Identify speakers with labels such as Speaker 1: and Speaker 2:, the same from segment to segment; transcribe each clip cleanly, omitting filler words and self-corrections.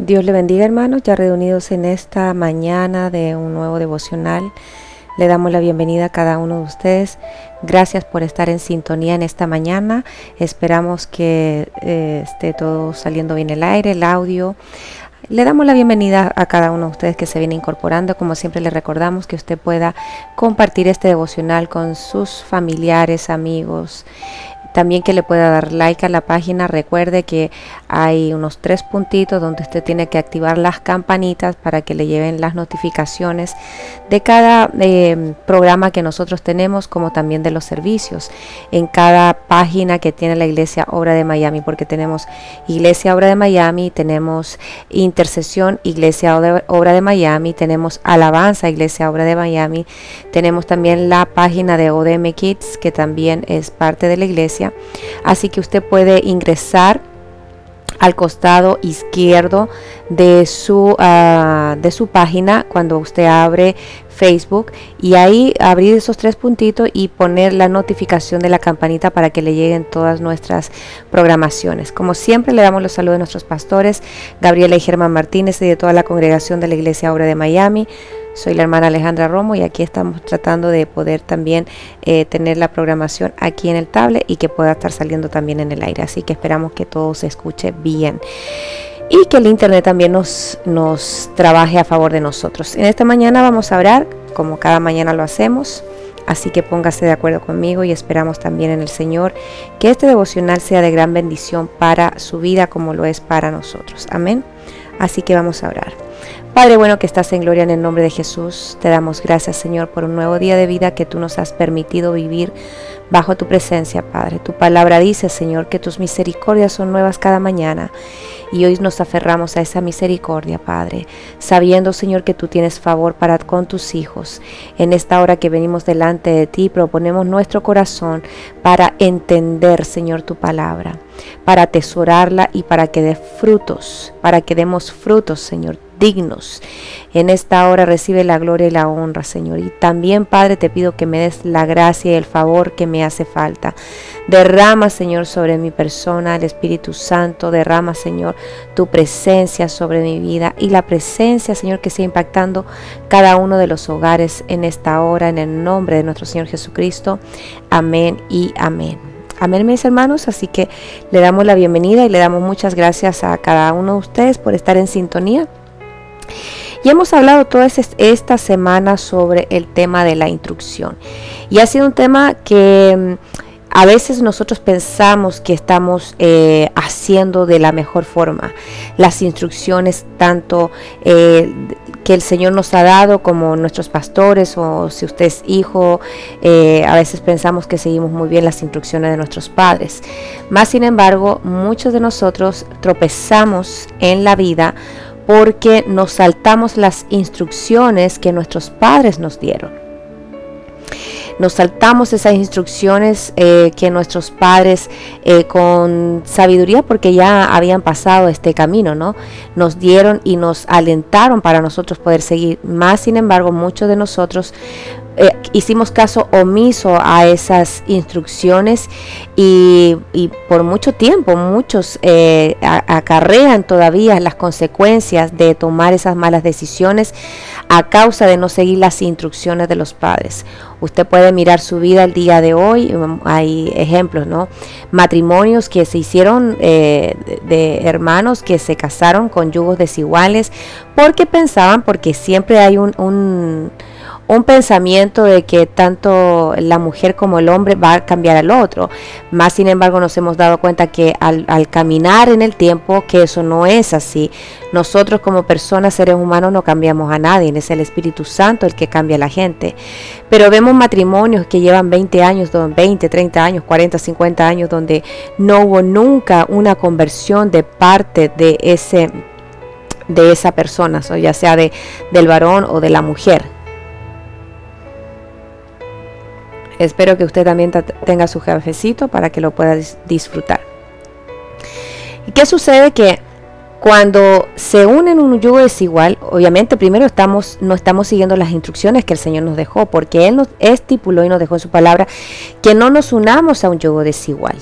Speaker 1: Dios le bendiga, hermanos, ya reunidos en esta mañana de un nuevo devocional. Le damos la bienvenida a cada uno de ustedes. Gracias por estar en sintonía en esta mañana. Esperamos que esté todo saliendo bien el aire, el audio. Le damos la bienvenida a cada uno de ustedes que se viene incorporando. Como siempre, le recordamos que usted pueda compartir este devocional con sus familiares, amigos. También que le pueda dar like a la página. Recuerde que hay unos 3 puntitos donde usted tiene que activar las campanitas para que le lleven las notificaciones de cada programa que nosotros tenemos, como también de los servicios en cada página que tiene la Iglesia Obra de Miami, porque tenemos Iglesia Obra de Miami, tenemos Intercesión Iglesia Obra de Miami, tenemos Alabanza Iglesia Obra de Miami, tenemos también la página de ODM Kids, que también es parte de la iglesia. Así que usted puede ingresar al costado izquierdo de su página cuando usted abre Facebook, y ahí abrir esos 3 puntitos y poner la notificación de la campanita para que le lleguen todas nuestras programaciones. Como siempre, le damos los saludos a nuestros pastores Gabriela y Germán Martínez y de toda la congregación de la Iglesia Obra de Miami. Soy la hermana Alejandra Romo y aquí estamos tratando de poder también tener la programación aquí en el tablet y que pueda estar saliendo también en el aire. Así que esperamos que todo se escuche bien y que el internet también nos trabaje a favor de nosotros. En esta mañana vamos a orar, como cada mañana lo hacemos. Así que póngase de acuerdo conmigo y esperamos también en el Señor que este devocional sea de gran bendición para su vida como lo es para nosotros. Amén. Así que vamos a orar. Padre bueno que estás en gloria, en el nombre de Jesús, te damos gracias, Señor, por un nuevo día de vida que tú nos has permitido vivir bajo tu presencia, Padre. Tu palabra dice, Señor, que tus misericordias son nuevas cada mañana, y hoy nos aferramos a esa misericordia, Padre, sabiendo, Señor, que tú tienes favor para con tus hijos. En esta hora que venimos delante de ti, proponemos nuestro corazón para entender, Señor, tu palabra, para atesorarla y para que dé frutos, para que demos frutos, Señor, dignos. En esta hora recibe la gloria y la honra, Señor. Y también, Padre, te pido que me des la gracia y el favor que me hace falta. Derrama, Señor, sobre mi persona el Espíritu Santo. Derrama, Señor, tu presencia sobre mi vida y la presencia, Señor, que sea impactando cada uno de los hogares en esta hora, en el nombre de nuestro Señor Jesucristo. Amén y amén. Amén, mis hermanos. Así que le damos la bienvenida y le damos muchas gracias a cada uno de ustedes por estar en sintonía. Y hemos hablado toda esta semana sobre el tema de la instrucción. Y ha sido un tema que a veces nosotros pensamos que estamos haciendo de la mejor forma. Las instrucciones tanto que el Señor nos ha dado como nuestros pastores, o si usted es hijo, a veces pensamos que seguimos muy bien las instrucciones de nuestros padres. Más sin embargo, muchos de nosotros tropezamos en la vida porque nos saltamos las instrucciones que nuestros padres nos dieron. Nos saltamos esas instrucciones que nuestros padres con sabiduría, porque ya habían pasado este camino, ¿no?, nos dieron y nos alentaron para nosotros poder seguir. Más sin embargo, muchos de nosotros hicimos caso omiso a esas instrucciones y por mucho tiempo muchos acarrean todavía las consecuencias de tomar esas malas decisiones a causa de no seguir las instrucciones de los padres. Usted puede mirar su vida el día de hoy. Hay ejemplos, ¿no? Matrimonios que se hicieron de hermanos que se casaron con yugos desiguales porque siempre hay un pensamiento de que tanto la mujer como el hombre va a cambiar al otro. Más sin embargo, nos hemos dado cuenta que al caminar en el tiempo, que eso no es así. Nosotros como personas, seres humanos, no cambiamos a nadie. Es el Espíritu Santo el que cambia a la gente. Pero vemos matrimonios que llevan 20 años, 20, 30 años, 40, 50 años, donde no hubo nunca una conversión de parte de esa persona, o ya sea del varón o de la mujer. Espero que usted también tenga su cafecito para que lo pueda disfrutar. ¿Y qué sucede? Que cuando se unen un yugo desigual, obviamente primero no estamos siguiendo las instrucciones que el Señor nos dejó, porque Él nos estipuló y nos dejó en su palabra que no nos unamos a un yugo desigual.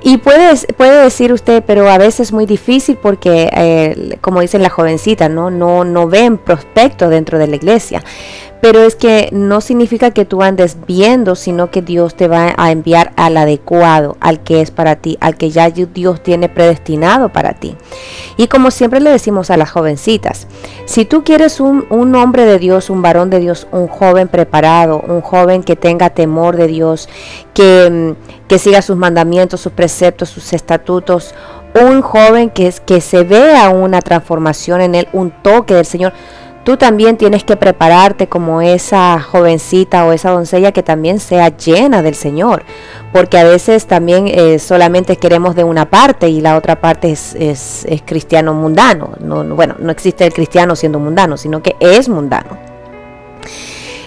Speaker 1: Y puede decir usted, pero a veces es muy difícil porque, como dicen las jovencitas, no ven prospectos dentro de la iglesia. Pero es que no significa que tú andes viendo, sino que Dios te va a enviar al adecuado, al que es para ti, al que ya Dios tiene predestinado para ti. Y como siempre le decimos a las jovencitas, si tú quieres un hombre de Dios, un varón de Dios, un joven preparado, un joven que tenga temor de Dios, que siga sus mandamientos, sus preceptos, sus estatutos, un joven que se vea una transformación en él, un toque del Señor, tú también tienes que prepararte como esa jovencita o esa doncella que también sea llena del Señor, porque a veces también solamente queremos de una parte y la otra parte es cristiano mundano. No existe el cristiano siendo mundano, sino que es mundano.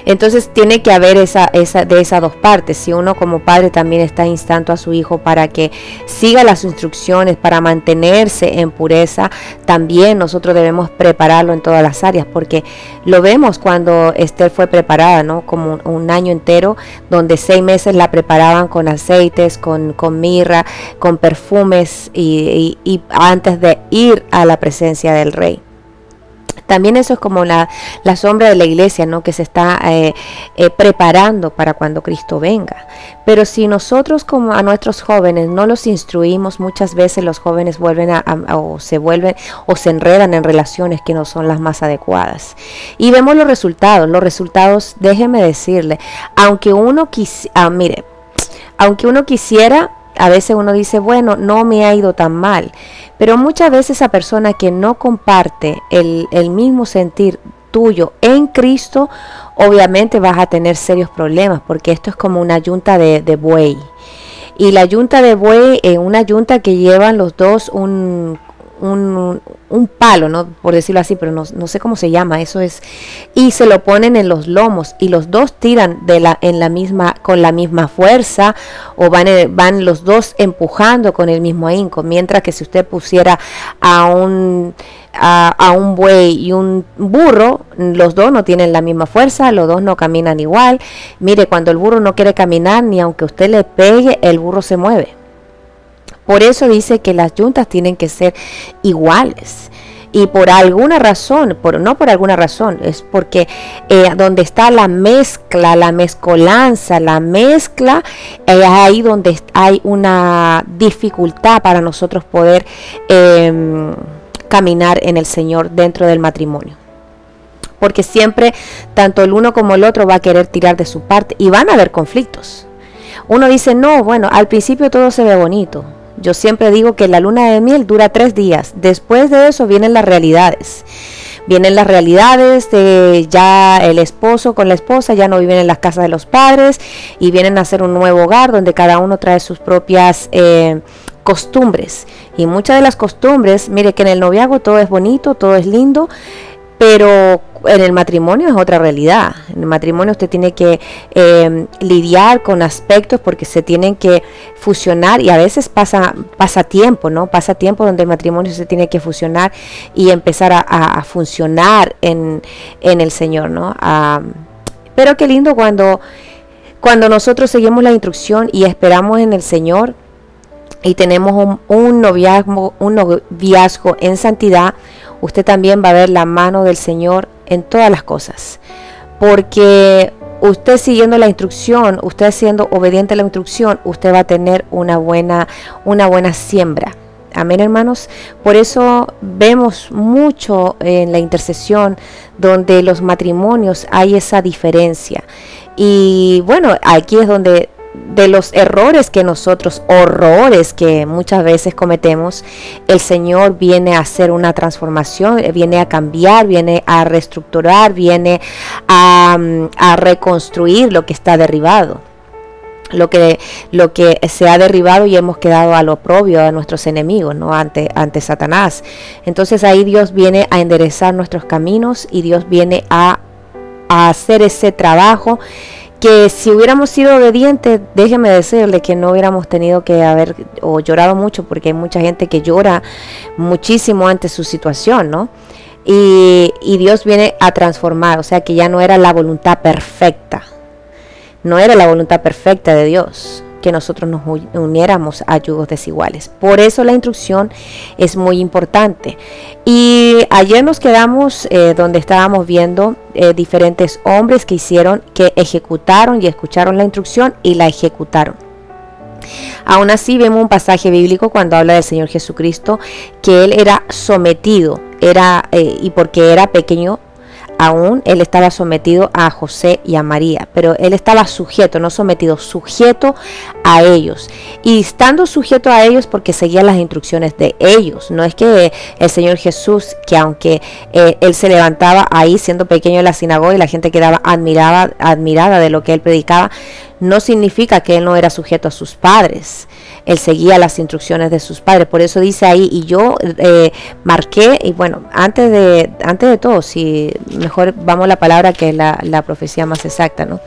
Speaker 1: Entonces tiene que haber de esas dos partes. Si uno como padre también está instando a su hijo para que siga las instrucciones, para mantenerse en pureza, también nosotros debemos prepararlo en todas las áreas, porque lo vemos cuando Esther fue preparada, ¿no? Como un año entero, donde 6 meses la preparaban con aceites, con mirra, con perfumes y antes de ir a la presencia del rey. También eso es como la sombra de la iglesia, ¿no? Que se está preparando para cuando Cristo venga. Pero si nosotros como a nuestros jóvenes no los instruimos, muchas veces los jóvenes vuelven o se enredan en relaciones que no son las más adecuadas. Y vemos los resultados. Los resultados, déjeme decirle, aunque uno quisiera, a veces uno dice, bueno, no me ha ido tan mal, pero muchas veces esa persona que no comparte el mismo sentir tuyo en Cristo, obviamente vas a tener serios problemas, porque esto es como una yunta de buey. Y la yunta de buey es una yunta que llevan los dos un palo, ¿no? Por decirlo así, pero no sé cómo se llama, eso es, y se lo ponen en los lomos y los dos tiran con la misma fuerza, o van los dos empujando con el mismo ahínco, mientras que si usted pusiera a un buey y un burro, los dos no tienen la misma fuerza, los dos no caminan igual. Mire, cuando el burro no quiere caminar, ni aunque usted le pegue, el burro se mueve. Por eso dice que las yuntas tienen que ser iguales. Y por alguna razón, no por alguna razón, es porque donde está la mezcla, la mezcolanza, la mezcla, es ahí donde hay una dificultad para nosotros poder caminar en el Señor dentro del matrimonio. Porque siempre, tanto el uno como el otro va a querer tirar de su parte y van a haber conflictos. Uno dice, no, bueno, al principio todo se ve bonito. Yo siempre digo que la luna de miel dura 3 días. Después de eso vienen las realidades. Vienen las realidades de ya el esposo con la esposa ya no viven en las casas de los padres y vienen a hacer un nuevo hogar donde cada uno trae sus propias costumbres. Y muchas de las costumbres, mire que en el noviazgo todo es bonito, todo es lindo, pero en el matrimonio es otra realidad. En el matrimonio usted tiene que lidiar con aspectos porque se tienen que fusionar, y a veces pasa tiempo, ¿no? Pasa tiempo donde el matrimonio se tiene que fusionar y empezar a funcionar en el Señor, ¿no? Pero qué lindo cuando nosotros seguimos la instrucción y esperamos en el Señor y tenemos un noviazgo en santidad. Usted también va a ver la mano del Señor en todas las cosas, porque usted siguiendo la instrucción, usted siendo obediente a la instrucción, usted va a tener una buena siembra. Amén, hermanos. Por eso vemos mucho en la intercesión donde los matrimonios hay esa diferencia. Y bueno, aquí es donde de los horrores que muchas veces cometemos, el Señor viene a hacer una transformación, viene a cambiar, viene a reestructurar, viene a reconstruir lo que está derribado, lo que se ha derribado, y hemos quedado al oprobio a nuestros enemigos, ¿no? ante Satanás. Entonces ahí Dios viene a enderezar nuestros caminos y Dios viene a hacer ese trabajo que si hubiéramos sido obedientes, déjeme decirle que no hubiéramos tenido que haber o llorado mucho, porque hay mucha gente que llora muchísimo ante su situación, ¿no? Y Dios viene a transformar, o sea que ya no era la voluntad perfecta, no era la voluntad perfecta de Dios, que nosotros nos uniéramos a yugos desiguales. Por eso la instrucción es muy importante. Y ayer nos quedamos donde estábamos viendo diferentes hombres que ejecutaron y escucharon la instrucción y la ejecutaron. Aún así vemos un pasaje bíblico cuando habla del Señor Jesucristo, que Él era sometido, y porque era pequeño, aún Él estaba sometido a José y a María, pero Él estaba sujeto, no sometido, sujeto a ellos. Y estando sujeto a ellos porque seguía las instrucciones de ellos. No es que el Señor Jesús, que aunque Él se levantaba ahí siendo pequeño en la sinagoga y la gente quedaba admirada de lo que Él predicaba, no significa que Él no era sujeto a sus padres. Él seguía las instrucciones de sus padres. Por eso dice ahí, y yo marqué, y bueno, antes de todo, si mejor vamos a la palabra que es la profecía más exacta, ¿no?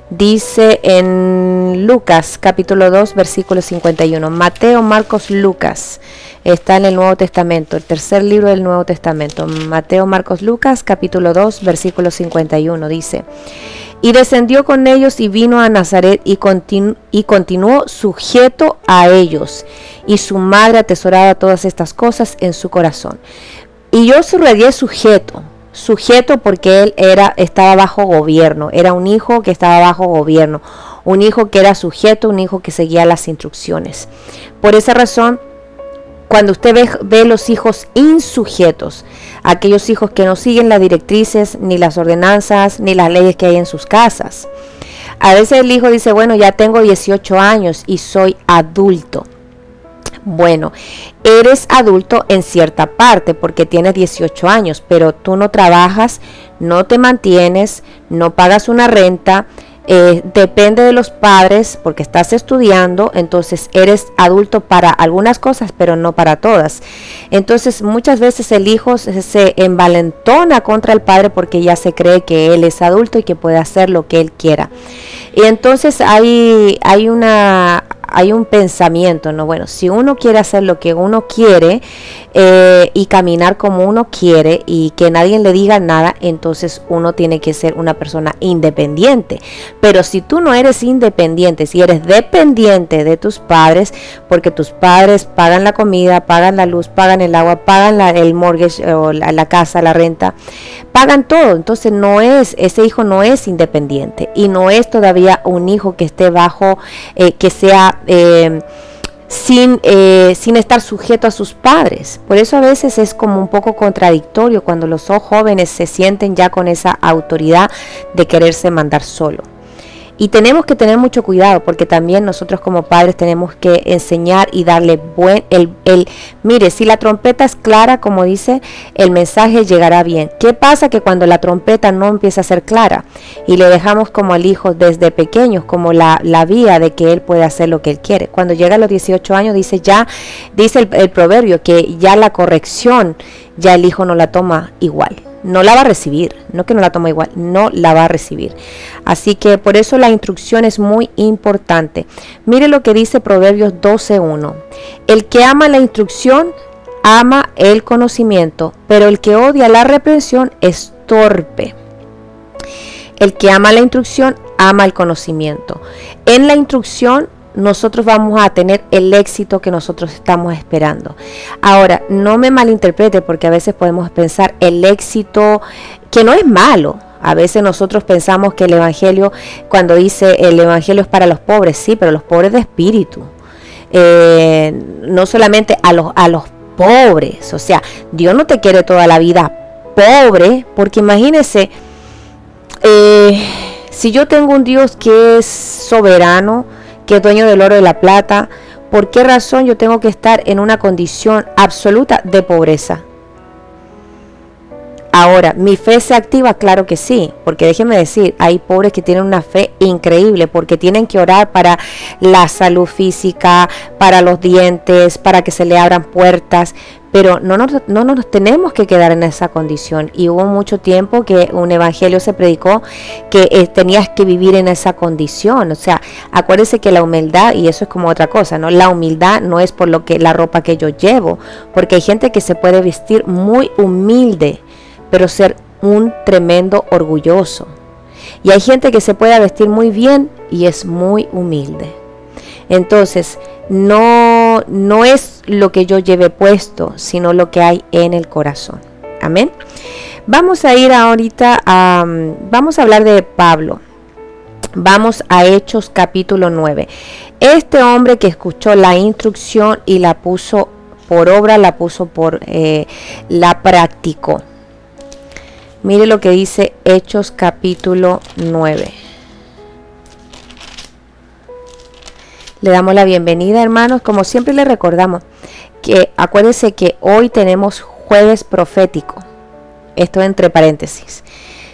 Speaker 1: Dice en Lucas capítulo 2 versículo 51, Mateo, Marcos, Lucas, está en el Nuevo Testamento, el tercer libro del Nuevo Testamento, Mateo, Marcos, Lucas, capítulo 2 versículo 51, dice: y descendió con ellos y vino a Nazaret y continuó sujeto a ellos, y su madre atesoraba todas estas cosas en su corazón. Y yo subrayé sujeto porque él estaba bajo gobierno, era un hijo que estaba bajo gobierno, un hijo que era sujeto, un hijo que seguía las instrucciones. Por esa razón, cuando usted ve los hijos insujetos, aquellos hijos que no siguen las directrices, ni las ordenanzas, ni las leyes que hay en sus casas. A veces el hijo dice, bueno, ya tengo 18 años y soy adulto. Bueno, eres adulto en cierta parte porque tienes 18 años, pero tú no trabajas, no te mantienes, no pagas una renta, depende de los padres porque estás estudiando, entonces eres adulto para algunas cosas, pero no para todas. Entonces muchas veces el hijo se envalentona contra el padre porque ya se cree que él es adulto y que puede hacer lo que él quiera. Y entonces hay un pensamiento, ¿no? Bueno, si uno quiere hacer lo que uno quiere y caminar como uno quiere y que nadie le diga nada, entonces uno tiene que ser una persona independiente. Pero si tú no eres independiente, si eres dependiente de tus padres, porque tus padres pagan la comida, pagan la luz, pagan el agua, pagan el mortgage o la casa, la renta, pagan todo, entonces ese hijo no es independiente y no es todavía un hijo que esté bajo, que sea sin estar sujeto a sus padres. Por eso a veces es como un poco contradictorio cuando los jóvenes se sienten ya con esa autoridad de quererse mandar solo. Y tenemos que tener mucho cuidado porque también nosotros como padres tenemos que enseñar y darle mire, si la trompeta es clara, como dice, el mensaje llegará bien. ¿Qué pasa? Que cuando la trompeta no empieza a ser clara y le dejamos como al hijo desde pequeños como la vía de que él puede hacer lo que él quiere. Cuando llega a los 18 años dice el proverbio que ya la corrección, ya el hijo no la toma igual. No la va a recibir, no que no la toma igual, no la va a recibir. Así que por eso la instrucción es muy importante. Mire lo que dice Proverbios 12:1. El que ama la instrucción, ama el conocimiento, pero el que odia la reprensión es torpe. El que ama la instrucción, ama el conocimiento. En la instrucción nosotros vamos a tener el éxito que nosotros estamos esperando. Ahora, no me malinterprete porque a veces podemos pensar el éxito que no es malo. A veces nosotros pensamos que el evangelio, cuando dice el evangelio es para los pobres, sí, pero los pobres de espíritu. No solamente a los pobres. O sea, Dios no te quiere toda la vida pobre, porque imagínese, si yo tengo un Dios que es soberano, que es dueño del oro y de la plata, ¿por qué razón yo tengo que estar en una condición absoluta de pobreza? Ahora, ¿mi fe se activa? Claro que sí, porque déjenme decir, hay pobres que tienen una fe increíble, porque tienen que orar para la salud física, para los dientes, para que se le abran puertas, pero no nos tenemos que quedar en esa condición. Y hubo mucho tiempo que un evangelio se predicó que tenías que vivir en esa condición. O sea, acuérdense que la humildad, y eso es como otra cosa, ¿no? La humildad no es por la ropa que yo llevo, porque hay gente que se puede vestir muy humilde, pero ser un tremendo orgulloso. Y hay gente que se puede vestir muy bien y es muy humilde. Entonces, no es lo que yo lleve puesto, sino lo que hay en el corazón. Amén. Vamos a ir ahorita vamos a hablar de Pablo. Vamos a Hechos capítulo 9. Este hombre que escuchó la instrucción y la puso por obra, la practicó. Mire lo que dice Hechos capítulo 9. Le damos la bienvenida, hermanos. Como siempre les recordamos que acuérdense que hoy tenemos jueves profético. Esto entre paréntesis.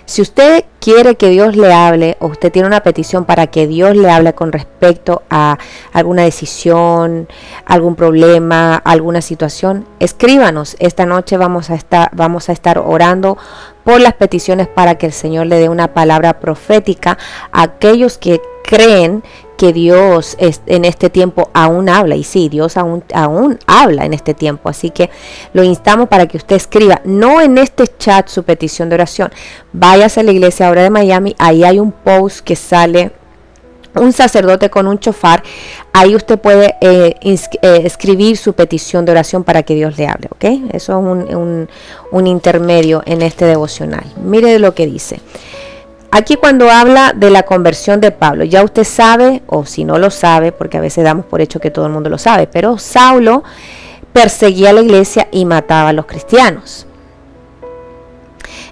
Speaker 1: Si usted quiere que Dios le hable o usted tiene una petición para que Dios le hable con respecto a alguna decisión, algún problema, alguna situación, escríbanos. Esta noche vamos a estar orando por las peticiones para que el Señor le dé una palabra profética a aquellos que creen que Dios en este tiempo aún habla. Y sí, Dios aún habla en este tiempo. Así que lo instamos para que usted escriba, no en este chat, su petición de oración. Váyase a la iglesia ahora de Miami. Ahí hay un post que sale un sacerdote con un chofar. Ahí usted puede escribir su petición de oración para que Dios le hable. ¿Ok? Eso es un intermedio en este devocional. Mire lo que dice. Aquí cuando habla de la conversión de Pablo, ya usted sabe, o si no lo sabe, porque a veces damos por hecho que todo el mundo lo sabe, pero Saulo perseguía a la iglesia y mataba a los cristianos.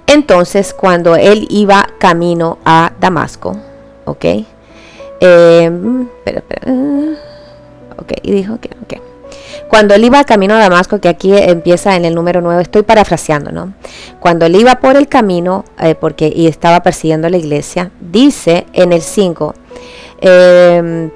Speaker 1: Entonces, cuando él iba camino a Damasco, ¿ok? Y dijo que, ok. Cuando él iba camino a Damasco, que aquí empieza en el número 9, estoy parafraseando, ¿no? Cuando él iba por el camino, y estaba persiguiendo a la iglesia, dice en el 5, en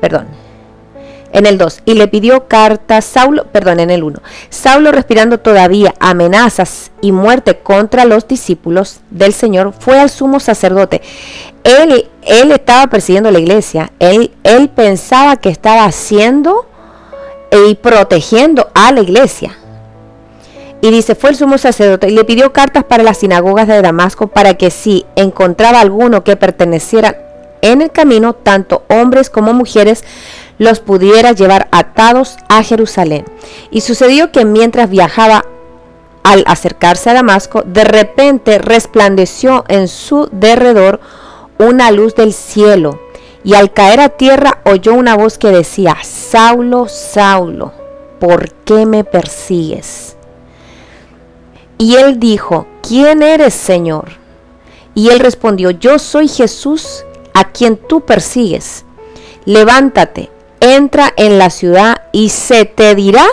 Speaker 1: el 2, y le pidió cartas, en el 1, Saulo respirando todavía amenazas y muerte contra los discípulos del Señor, fue al sumo sacerdote. Él estaba persiguiendo a la iglesia, él pensaba que estaba haciendo y protegiendo a la iglesia. Y dice, fue el sumo sacerdote y le pidió cartas para las sinagogas de Damasco para que si encontraba alguno que perteneciera en el camino, tanto hombres como mujeres, los pudiera llevar atados a Jerusalén. Y sucedió que mientras viajaba, al acercarse a Damasco, de repente resplandeció en su derredor una luz del cielo. Y al caer a tierra oyó una voz que decía, Saulo, Saulo, ¿por qué me persigues? Y él dijo, ¿quién eres, Señor? Y él respondió, yo soy Jesús, a quien tú persigues. Levántate, entra en la ciudad y se te dirá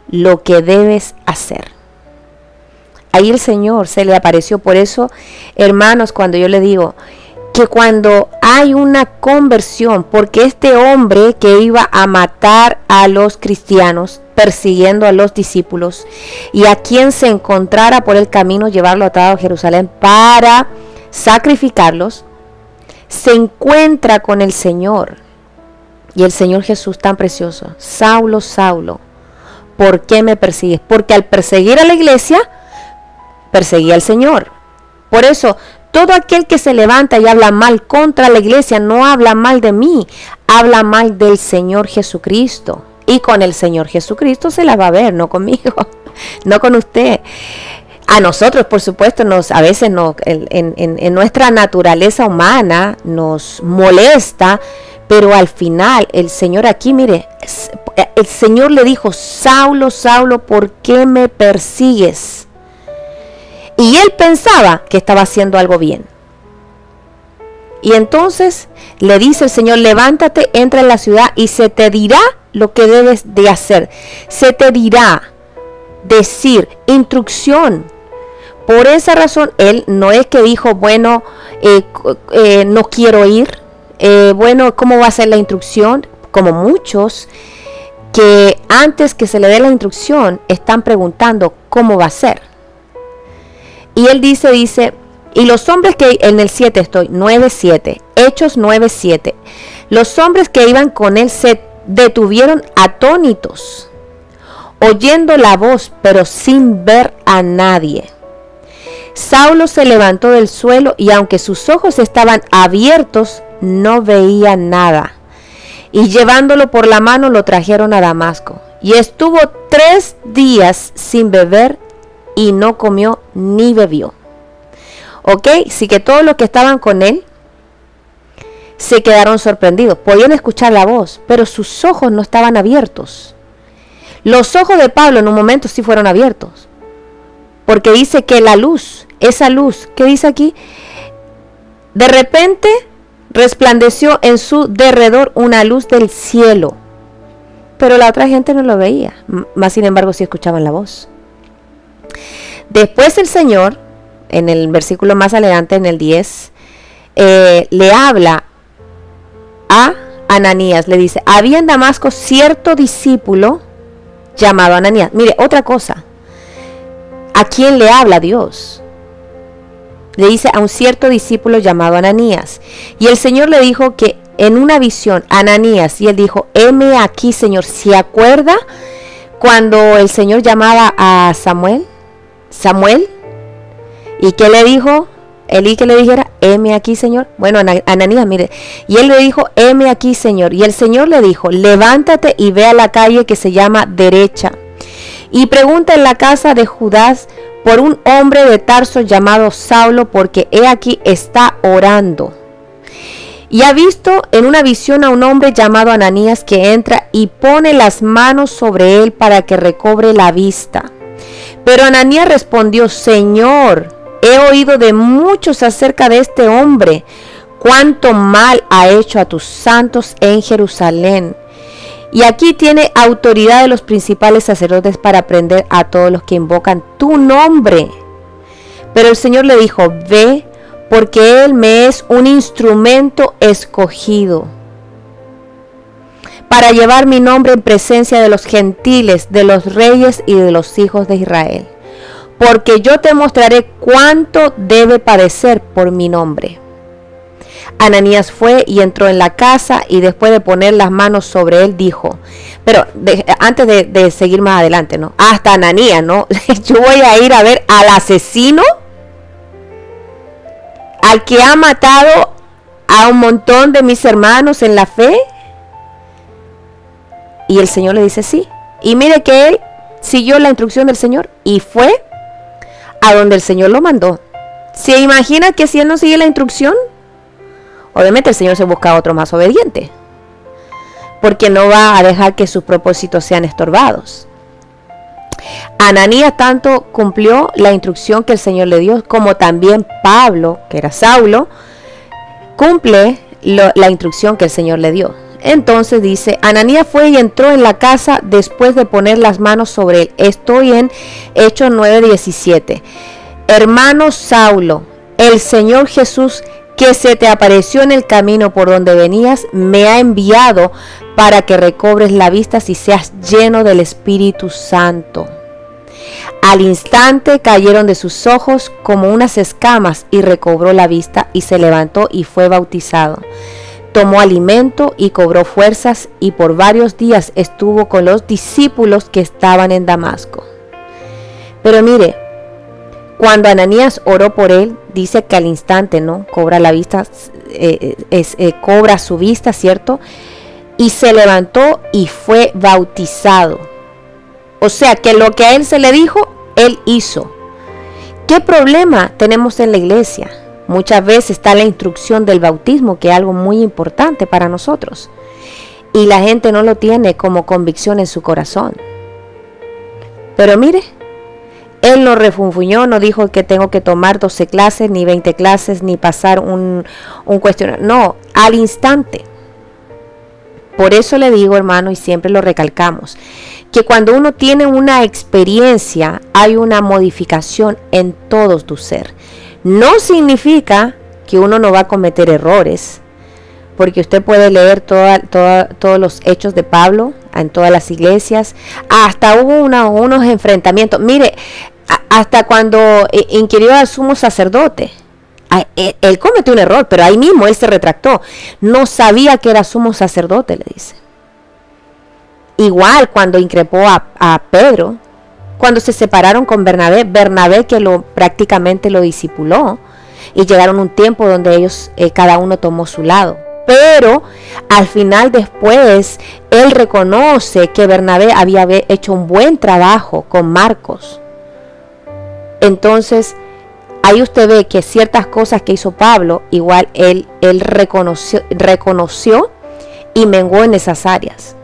Speaker 1: lo que debes hacer. Ahí el Señor se le apareció. Por eso, hermanos, cuando yo le digo que cuando hay una conversión, porque este hombre que iba a matar a los cristianos, persiguiendo a los discípulos, y a quien se encontrara por el camino, llevarlo atado a Jerusalén para sacrificarlos, se encuentra con el Señor. Y el Señor Jesús tan precioso, Saulo, Saulo, ¿por qué me persigues? Porque al perseguir a la iglesia, perseguía al Señor. Por eso, todo aquel que se levanta y habla mal contra la iglesia, no habla mal de mí, habla mal del Señor Jesucristo. Y con el Señor Jesucristo se la va a ver, no conmigo, no con usted. A nosotros, por supuesto, a veces en nuestra naturaleza humana nos molesta, pero al final el Señor aquí, mire, el Señor le dijo, Saulo, Saulo, ¿por qué me persigues? Y él pensaba que estaba haciendo algo bien. Y entonces le dice el Señor, levántate, entra en la ciudad y se te dirá lo que debes de hacer. Se te dirá, decir, instrucción. Por esa razón, él no es que dijo, bueno, no quiero ir. Bueno, ¿cómo va a ser la instrucción? Como muchos que antes que se le dé la instrucción están preguntando cómo va a ser. Y él dice, y los hombres que, en el 7 estoy, 9:7, Hechos 9:7, los hombres que iban con él se detuvieron atónitos, oyendo la voz, pero sin ver a nadie. Saulo se levantó del suelo y aunque sus ojos estaban abiertos, no veía nada. y llevándolo por la mano lo trajeron a Damasco. Y estuvo 3 días sin beber y no comió ni bebió. Ok, sí que todos los que estaban con él se quedaron sorprendidos. Podían escuchar la voz, pero sus ojos no estaban abiertos. Los ojos de Pablo en un momento sí fueron abiertos. Porque dice que la luz, esa luz, ¿qué dice aquí? De repente resplandeció en su derredor una luz del cielo. Pero la otra gente no lo veía, más sin embargo sí escuchaban la voz. Después el Señor, en el versículo más adelante, en el 10, le habla a Ananías, le dice, había en Damasco cierto discípulo llamado Ananías. Mire, otra cosa, ¿a quién le habla Dios? Le dice a un cierto discípulo llamado Ananías. Y el Señor le dijo que en una visión, Ananías, y él dijo, heme aquí, Señor. ¿Se acuerda cuando el Señor llamaba a Samuel? ¿Y qué le dijo Elí que le dijera? Heme aquí, Señor. Bueno, Ananías, mire. Y él le dijo, heme aquí, Señor. Y el Señor le dijo, levántate y ve a la calle que se llama Derecha. Y pregunta en la casa de Judas por un hombre de Tarso llamado Saulo, porque he aquí está orando. Y ha visto en una visión a un hombre llamado Ananías que entra y pone las manos sobre él para que recobre la vista. Pero Ananías respondió, Señor, he oído de muchos acerca de este hombre, cuánto mal ha hecho a tus santos en Jerusalén. Y aquí tiene autoridad de los principales sacerdotes para prender a todos los que invocan tu nombre. Pero el Señor le dijo, ve, porque él me es un instrumento escogido para llevar mi nombre en presencia de los gentiles, de los reyes y de los hijos de Israel. Porque yo te mostraré cuánto debe padecer por mi nombre. Ananías fue y entró en la casa, y después de poner las manos sobre él dijo, pero antes de seguir más adelante, ¿no? Hasta Ananías, ¿no? Yo voy a ir a ver al asesino, al que ha matado a un montón de mis hermanos en la fe. Y el Señor le dice sí. Y mire que él siguió la instrucción del Señor y fue a donde el Señor lo mandó. ¿Se imagina que si él no sigue la instrucción? Obviamente el Señor se busca a otro más obediente, porque no va a dejar que sus propósitos sean estorbados. Ananías tanto cumplió la instrucción que el Señor le dio, como también Pablo, que era Saulo, cumple la instrucción que el Señor le dio. Entonces dice, Ananías fue y entró en la casa después de poner las manos sobre él. Estoy en Hechos 9:17. Hermano Saulo, el Señor Jesús, que se te apareció en el camino por donde venías, me ha enviado para que recobres la vista y seas lleno del Espíritu Santo. Al instante cayeron de sus ojos como unas escamas y recobró la vista y se levantó y fue bautizado. Tomó alimento y cobró fuerzas, y por varios días estuvo con los discípulos que estaban en Damasco. Pero mire, cuando Ananías oró por él, dice que al instante, ¿no? Cobra la vista, cobra su vista, ¿cierto? Y se levantó y fue bautizado. O sea que lo que a él se le dijo, él hizo. ¿Qué problema tenemos en la iglesia? Muchas veces está la instrucción del bautismo, que es algo muy importante para nosotros, y la gente no lo tiene como convicción en su corazón. Pero mire, él no refunfuñó, no dijo que tengo que tomar 12 clases, ni 20 clases, ni pasar un cuestionario. No, al instante. Por eso le digo, hermano, y siempre lo recalcamos, que cuando uno tiene una experiencia, hay una modificación en todo tu ser. No significa que uno no va a cometer errores, porque usted puede leer todos los hechos de Pablo en todas las iglesias. Hasta hubo unos enfrentamientos. Mire, hasta cuando inquirió al sumo sacerdote, él cometió un error, pero ahí mismo él se retractó. No sabía que era sumo sacerdote, le dice. Igual cuando increpó a Pedro, cuando se separaron con Bernabé que prácticamente lo discipuló, y llegaron un tiempo donde ellos cada uno tomó su lado. pero al final después él reconoce que Bernabé había hecho un buen trabajo con Marcos. Entonces ahí usted ve que ciertas cosas que hizo Pablo, igual él reconoció y menguó en esas áreas.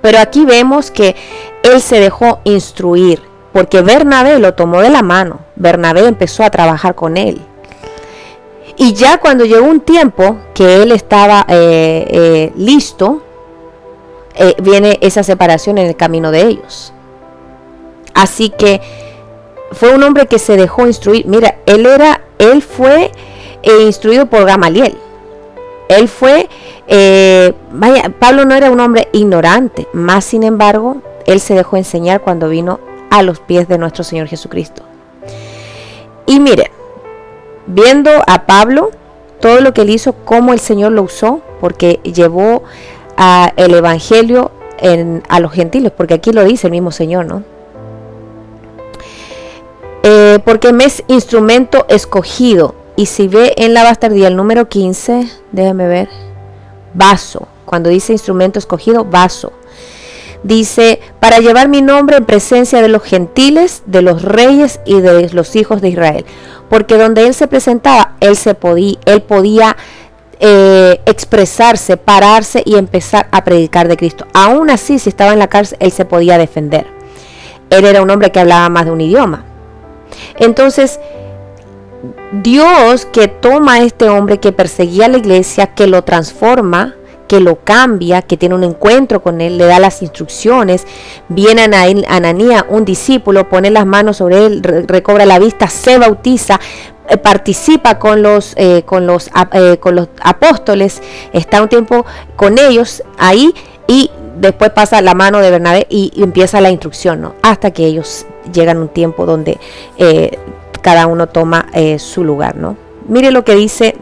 Speaker 1: Pero aquí vemos que él se dejó instruir, porque Bernabé lo tomó de la mano. Bernabé empezó a trabajar con él. Y ya cuando llegó un tiempo que él estaba listo, viene esa separación en el camino de ellos. Así que fue un hombre que se dejó instruir. Mira, él fue instruido por Gamaliel. Él fue, Pablo no era un hombre ignorante, más sin embargo, él se dejó enseñar cuando vino a los pies de nuestro Señor Jesucristo. Y mire, viendo a Pablo, todo lo que él hizo, cómo el Señor lo usó, porque llevó el evangelio a los gentiles, porque aquí lo dice el mismo Señor, ¿no? Porque me es instrumento escogido. Y si ve en la bastardía el número 15, déjeme ver, vaso, cuando dice instrumento escogido, vaso. Dice, para llevar mi nombre en presencia de los gentiles, de los reyes y de los hijos de Israel. Porque donde él se presentaba, él podía expresarse, pararse y empezar a predicar de Cristo. Aún así, si estaba en la cárcel, él se podía defender. Él era un hombre que hablaba más de un idioma. Entonces, Dios que toma a este hombre que perseguía a la iglesia, que lo transforma, que lo cambia, que tiene un encuentro con él, le da las instrucciones, viene Ananías, un discípulo, pone las manos sobre él, recobra la vista, se bautiza, participa con los apóstoles, está un tiempo con ellos ahí y después pasa la mano de Bernabé y empieza la instrucción, ¿no? Hasta que ellos llegan a un tiempo donde cada uno toma su lugar, ¿no? Mire lo que dice,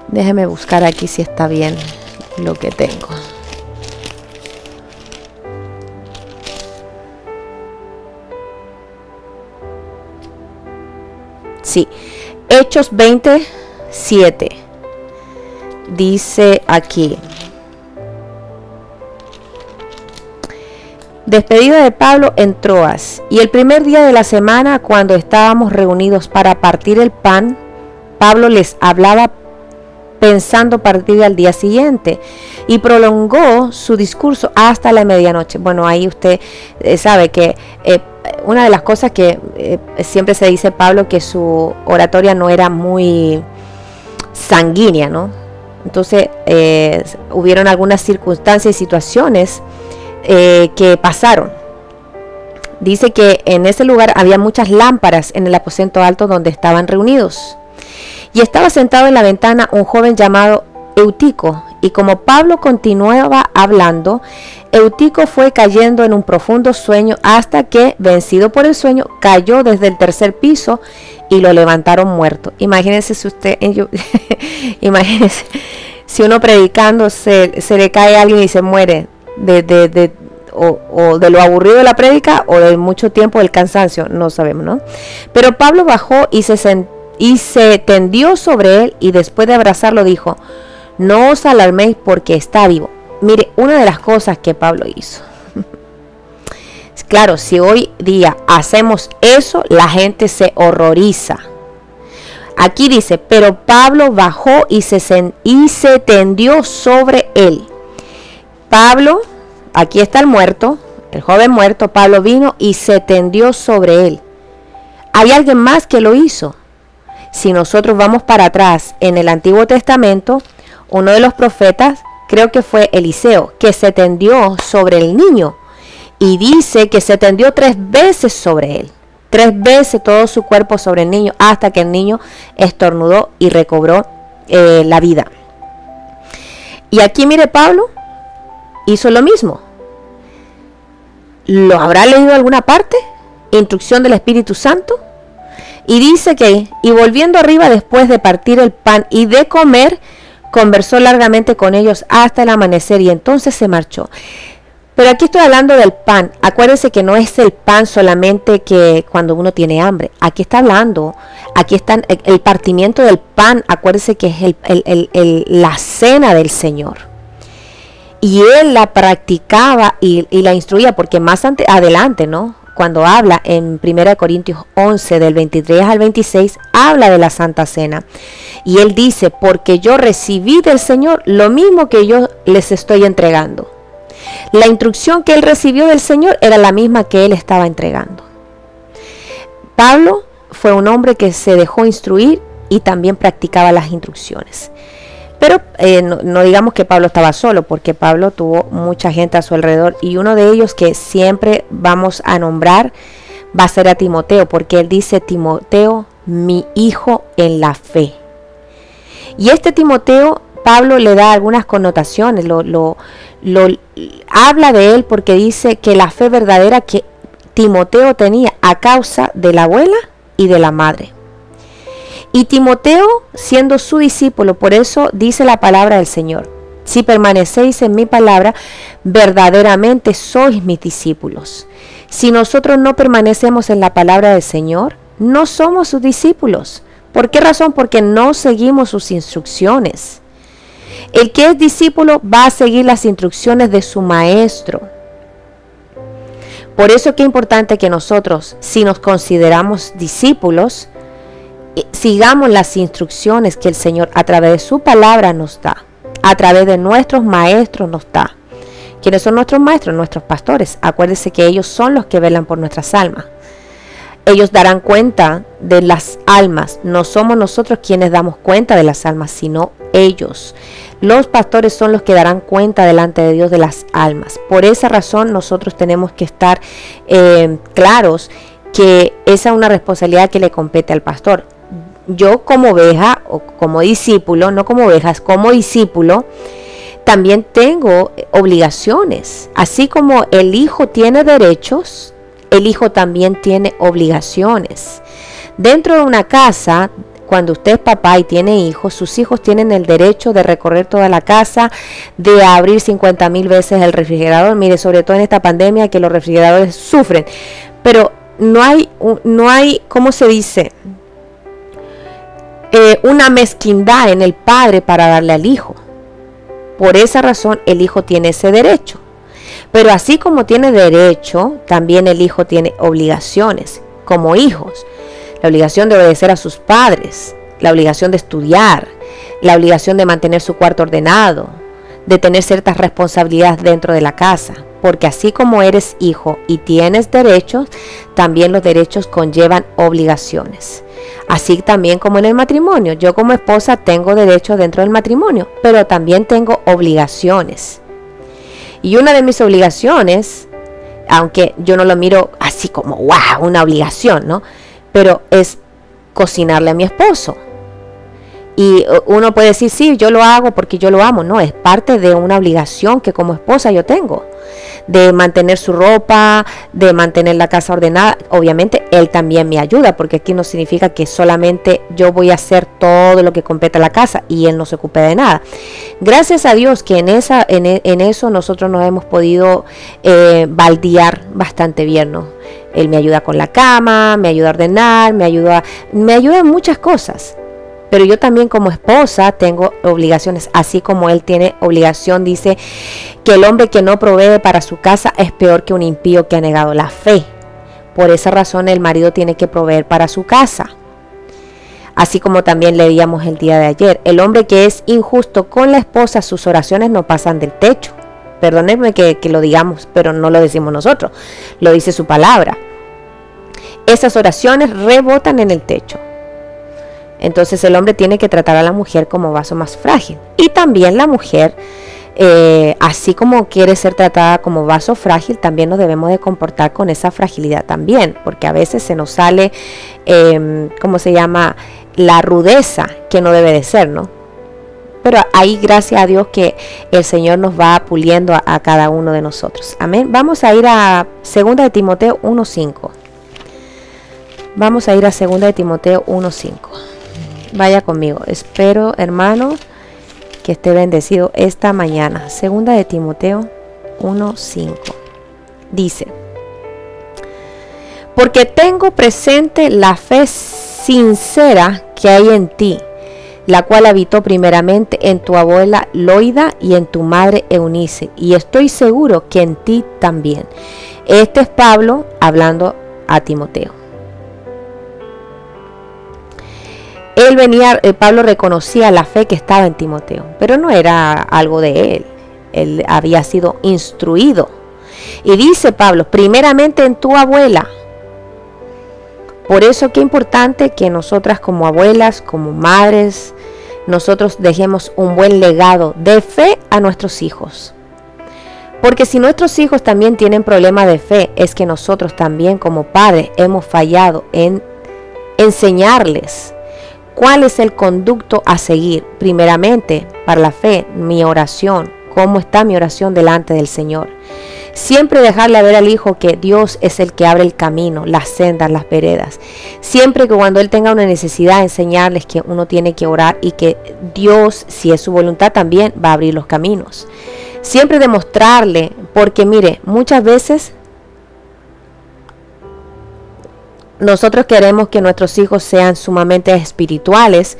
Speaker 1: déjeme buscar aquí si está bien lo que tengo. Sí, Hechos 27, dice aquí. Despedida de Pablo en Troas, y el primer día de la semana, cuando estábamos reunidos para partir el pan, Pablo les hablaba pensando partir al día siguiente, y prolongó su discurso hasta la medianoche. Bueno, ahí usted sabe que una de las cosas que siempre se dice Pablo, que su oratoria no era muy sanguínea, ¿no? Entonces hubieron algunas circunstancias y situaciones que pasaron. Dice que en ese lugar había muchas lámparas en el aposento alto donde estaban reunidos, y estaba sentado en la ventana un joven llamado Eutico, y como Pablo continuaba hablando, Eutico fue cayendo en un profundo sueño hasta que, vencido por el sueño, cayó desde el tercer piso y lo levantaron muerto. Imagínense si usted imagínense si uno predicando se le cae a alguien y se muere o de lo aburrido de la prédica o de mucho tiempo del cansancio, no sabemos, ¿no? Pero Pablo bajó y se tendió sobre él, y después de abrazarlo dijo: no os alarméis, porque está vivo. Mire, una de las cosas que Pablo hizo, claro, si hoy día hacemos eso, la gente se horroriza. Aquí dice, pero Pablo bajó y se tendió sobre él. Pablo, aquí está el muerto, el joven muerto. Pablo vino y se tendió sobre él. ¿Hay alguien más que lo hizo? Si nosotros vamos para atrás en el Antiguo Testamento, uno de los profetas, creo que fue Eliseo, que se tendió sobre el niño, y dice que se tendió 3 veces sobre él, 3 veces todo su cuerpo sobre el niño, hasta que el niño estornudó y recobró la vida. Y aquí mire, Pablo hizo lo mismo. ¿Lo habrá leído en alguna parte? Instrucción del Espíritu Santo. Y dice que, y volviendo arriba después de partir el pan y de comer, conversó largamente con ellos hasta el amanecer, y entonces se marchó. Pero aquí estoy hablando del pan. Acuérdense que no es el pan solamente que cuando uno tiene hambre. Aquí está hablando, aquí está el partimiento del pan. Acuérdense que es la cena del Señor. Y él la practicaba y la instruía, porque más adelante, ¿no? Cuando habla en 1 Corintios 11, del 23 al 26, habla de la Santa Cena. Y él dice, porque yo recibí del Señor lo mismo que yo les estoy entregando. La instrucción que él recibió del Señor era la misma que él estaba entregando. Pablo fue un hombre que se dejó instruir y también practicaba las instrucciones. Pero no digamos que Pablo estaba solo, porque Pablo tuvo mucha gente a su alrededor, y uno de ellos que siempre vamos a nombrar va a ser a Timoteo, porque él dice: Timoteo, mi hijo en la fe. Y este Timoteo, Pablo le da algunas connotaciones, habla de él porque dice que la fe verdadera que Timoteo tenía a causa de la abuela y de la madre. Y Timoteo siendo su discípulo, por eso dice la palabra del Señor: si permanecéis en mi palabra, verdaderamente sois mis discípulos. Si nosotros no permanecemos en la palabra del Señor, no somos sus discípulos. ¿Por qué razón? Porque no seguimos sus instrucciones. El que es discípulo va a seguir las instrucciones de su maestro. Por eso es que es importante que nosotros, si nos consideramos discípulos, sigamos las instrucciones que el Señor a través de su palabra nos da, a través de nuestros maestros nos da. ¿Quiénes son nuestros maestros? Nuestros pastores. Acuérdense que ellos son los que velan por nuestras almas. Ellos darán cuenta de las almas. No somos nosotros quienes damos cuenta de las almas, sino ellos. Los pastores son los que darán cuenta delante de Dios de las almas. Por esa razón nosotros tenemos que estar claros que esa es una responsabilidad que le compete al pastor. Yo como oveja o como discípulo, no como ovejas, como discípulo, también tengo obligaciones. Así como el hijo tiene derechos, el hijo también tiene obligaciones. Dentro de una casa, cuando usted es papá y tiene hijos, sus hijos tienen el derecho de recorrer toda la casa, de abrir 50,000 veces el refrigerador. Mire, sobre todo en esta pandemia que los refrigeradores sufren. Pero no hay, ¿cómo se dice? Una mezquindad en el padre para darle al hijo. Por esa razón el hijo tiene ese derecho. Pero así como tiene derecho, también el hijo tiene obligaciones como hijos. La obligación de obedecer a sus padres, la obligación de estudiar, la obligación de mantener su cuarto ordenado, de tener ciertas responsabilidades dentro de la casa. Porque así como eres hijo y tienes derechos, también los derechos conllevan obligaciones. Así también como en el matrimonio. Yo como esposa tengo derechos dentro del matrimonio, pero también tengo obligaciones. Y una de mis obligaciones, aunque yo no lo miro así como, wow, una obligación, ¿no? Pero es cocinarle a mi esposo. Y uno puede decir, sí, yo lo hago porque yo lo amo. No, es parte de una obligación que como esposa yo tengo. De mantener su ropa, de mantener la casa ordenada. Obviamente él también me ayuda, porque aquí no significa que solamente yo voy a hacer todo lo que compete a la casa y él no se ocupe de nada. Gracias a Dios que en eso nosotros nos hemos podido baldear bastante bien, ¿no? Él me ayuda con la cama, me ayuda a ordenar, me ayuda en muchas cosas. Pero yo también como esposa tengo obligaciones, así como él tiene obligación. Dice que el hombre que no provee para su casa es peor que un impío que ha negado la fe. Por esa razón el marido tiene que proveer para su casa. Así como también leíamos el día de ayer, el hombre que es injusto con la esposa, sus oraciones no pasan del techo. Perdónenme que lo digamos, pero no lo decimos nosotros, lo dice su palabra. Esas oraciones rebotan en el techo. Entonces el hombre tiene que tratar a la mujer como vaso más frágil. Y también la mujer, así como quiere ser tratada como vaso frágil, también nos debemos de comportar con esa fragilidad también. Porque a veces se nos sale, ¿cómo se llama? La rudeza que no debe de ser, ¿no? Pero ahí gracias a Dios que el Señor nos va puliendo a cada uno de nosotros. Amén. Vamos a ir a 2 de Timoteo 1:5. Vamos a ir a 2 de Timoteo 1:5. Vaya conmigo. Espero, hermano, que esté bendecido esta mañana. 2 de Timoteo 1:5. Dice: porque tengo presente la fe sincera que hay en ti, la cual habitó primeramente en tu abuela Loida y en tu madre Eunice, y estoy seguro que en ti también. Este es Pablo hablando a Timoteo. Pablo reconocía la fe que estaba en Timoteo, pero no era algo de él. Él había sido instruido. Y dice Pablo, primeramente en tu abuela. Por eso qué importante que nosotras como abuelas, como madres, nosotros dejemos un buen legado de fe a nuestros hijos. Porque si nuestros hijos también tienen problemas de fe, es que nosotros también como padres hemos fallado en enseñarles cuál es el conducto a seguir. Primeramente, para la fe, mi oración, cómo está mi oración delante del Señor. Siempre dejarle ver al hijo que Dios es el que abre el camino, las sendas, las veredas. Siempre que cuando él tenga una necesidad, enseñarles que uno tiene que orar y que Dios, si es su voluntad, también va a abrir los caminos. Siempre demostrarle, porque mire, muchas veces nosotros queremos que nuestros hijos sean sumamente espirituales,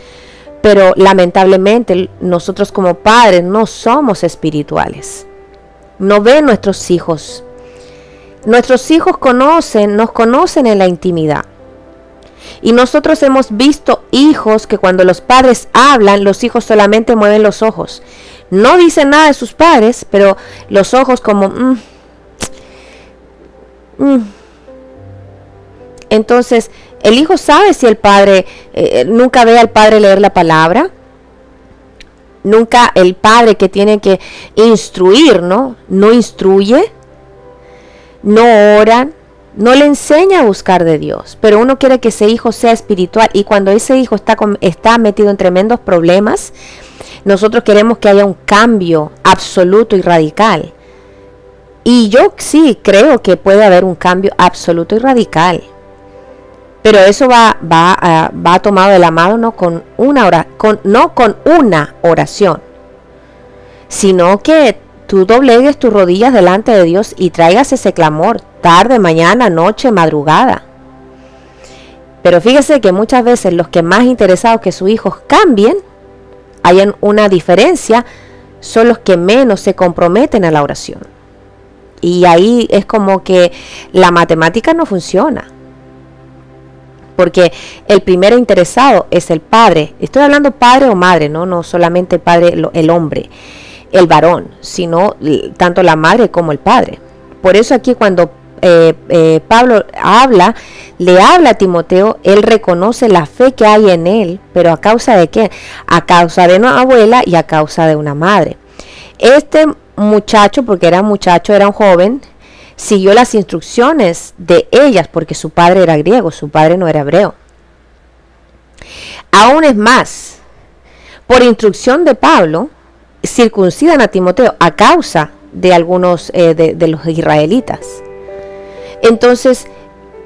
Speaker 1: pero lamentablemente nosotros como padres no somos espirituales. No ven nuestros hijos. Nuestros hijos nos conocen en la intimidad. Y nosotros hemos visto hijos que cuando los padres hablan, los hijos solamente mueven los ojos. No dicen nada de sus padres, pero los ojos como... Entonces, el hijo sabe si el padre nunca ve al padre leer la palabra. Nunca el padre que tiene que instruir, ¿no? No instruye, no ora, no le enseña a buscar de Dios. Pero uno quiere que ese hijo sea espiritual, y cuando ese hijo está metido en tremendos problemas, nosotros queremos que haya un cambio absoluto y radical. Y yo sí creo que puede haber un cambio absoluto y radical. Pero eso va tomado de la mano no con una oración, sino que tú doblegues tus rodillas delante de Dios y traigas ese clamor, tarde, mañana, noche, madrugada. Pero fíjese que muchas veces los que más interesados que sus hijos cambien, hayan una diferencia, son los que menos se comprometen a la oración. Y ahí es como que la matemática no funciona. Porque el primer interesado es el padre. Estoy hablando padre o madre, no solamente padre, el hombre, el varón, sino tanto la madre como el padre. Por eso aquí cuando Pablo le habla a Timoteo, él reconoce la fe que hay en él, pero ¿a causa de qué? A causa de una abuela y a causa de una madre. Este muchacho, porque era muchacho, era un joven, siguió las instrucciones de ellas porque su padre era griego, su padre no era hebreo. Aún es más, por instrucción de Pablo, circuncidan a Timoteo a causa de algunos de los israelitas. Entonces,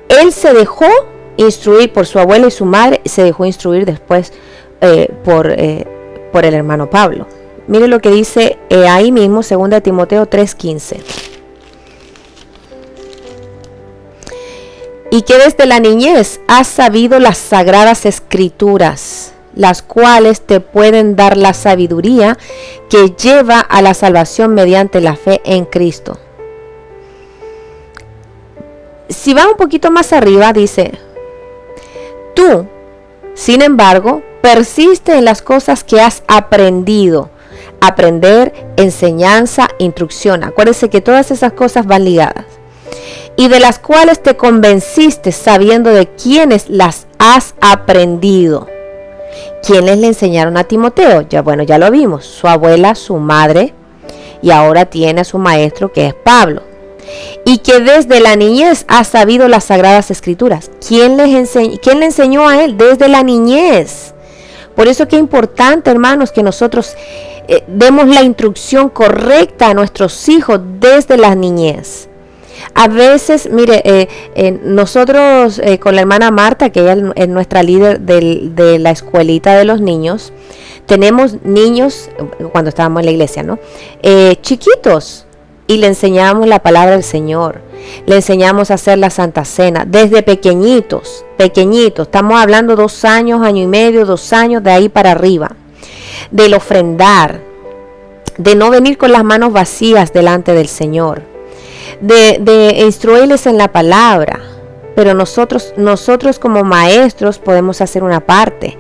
Speaker 1: él se dejó instruir por su abuela y su madre, y se dejó instruir después por el hermano Pablo. Mire lo que dice ahí mismo, 2 Timoteo 3:15. Y que desde la niñez has sabido las sagradas escrituras, las cuales te pueden dar la sabiduría que lleva a la salvación mediante la fe en Cristo. Si va un poquito más arriba, dice: tú, sin embargo, persiste en las cosas que has aprendido. Aprender, enseñanza, instrucción. Acuérdese que todas esas cosas van ligadas. Y de las cuales te convenciste, sabiendo de quiénes las has aprendido. ¿Quiénes le enseñaron a Timoteo? Ya lo vimos, su abuela, su madre, y ahora tiene a su maestro que es Pablo. Y que desde la niñez ha sabido las sagradas escrituras. ¿Quién le enseñó a él? Desde la niñez. Por eso que es importante, hermanos, que nosotros demos la instrucción correcta a nuestros hijos desde la niñez. A veces, mire, nosotros con la hermana Marta, que ella es nuestra líder de la escuelita de los niños, tenemos niños, cuando estábamos en la iglesia, ¿no? Chiquitos, y le enseñamos la palabra del Señor. Le enseñamos a hacer la Santa Cena desde pequeñitos. Estamos hablando 2 años, año y medio, 2 años, de ahí para arriba. Del ofrendar, de no venir con las manos vacías delante del Señor, de instruirles en la palabra. Pero nosotros como maestros podemos hacer una parte.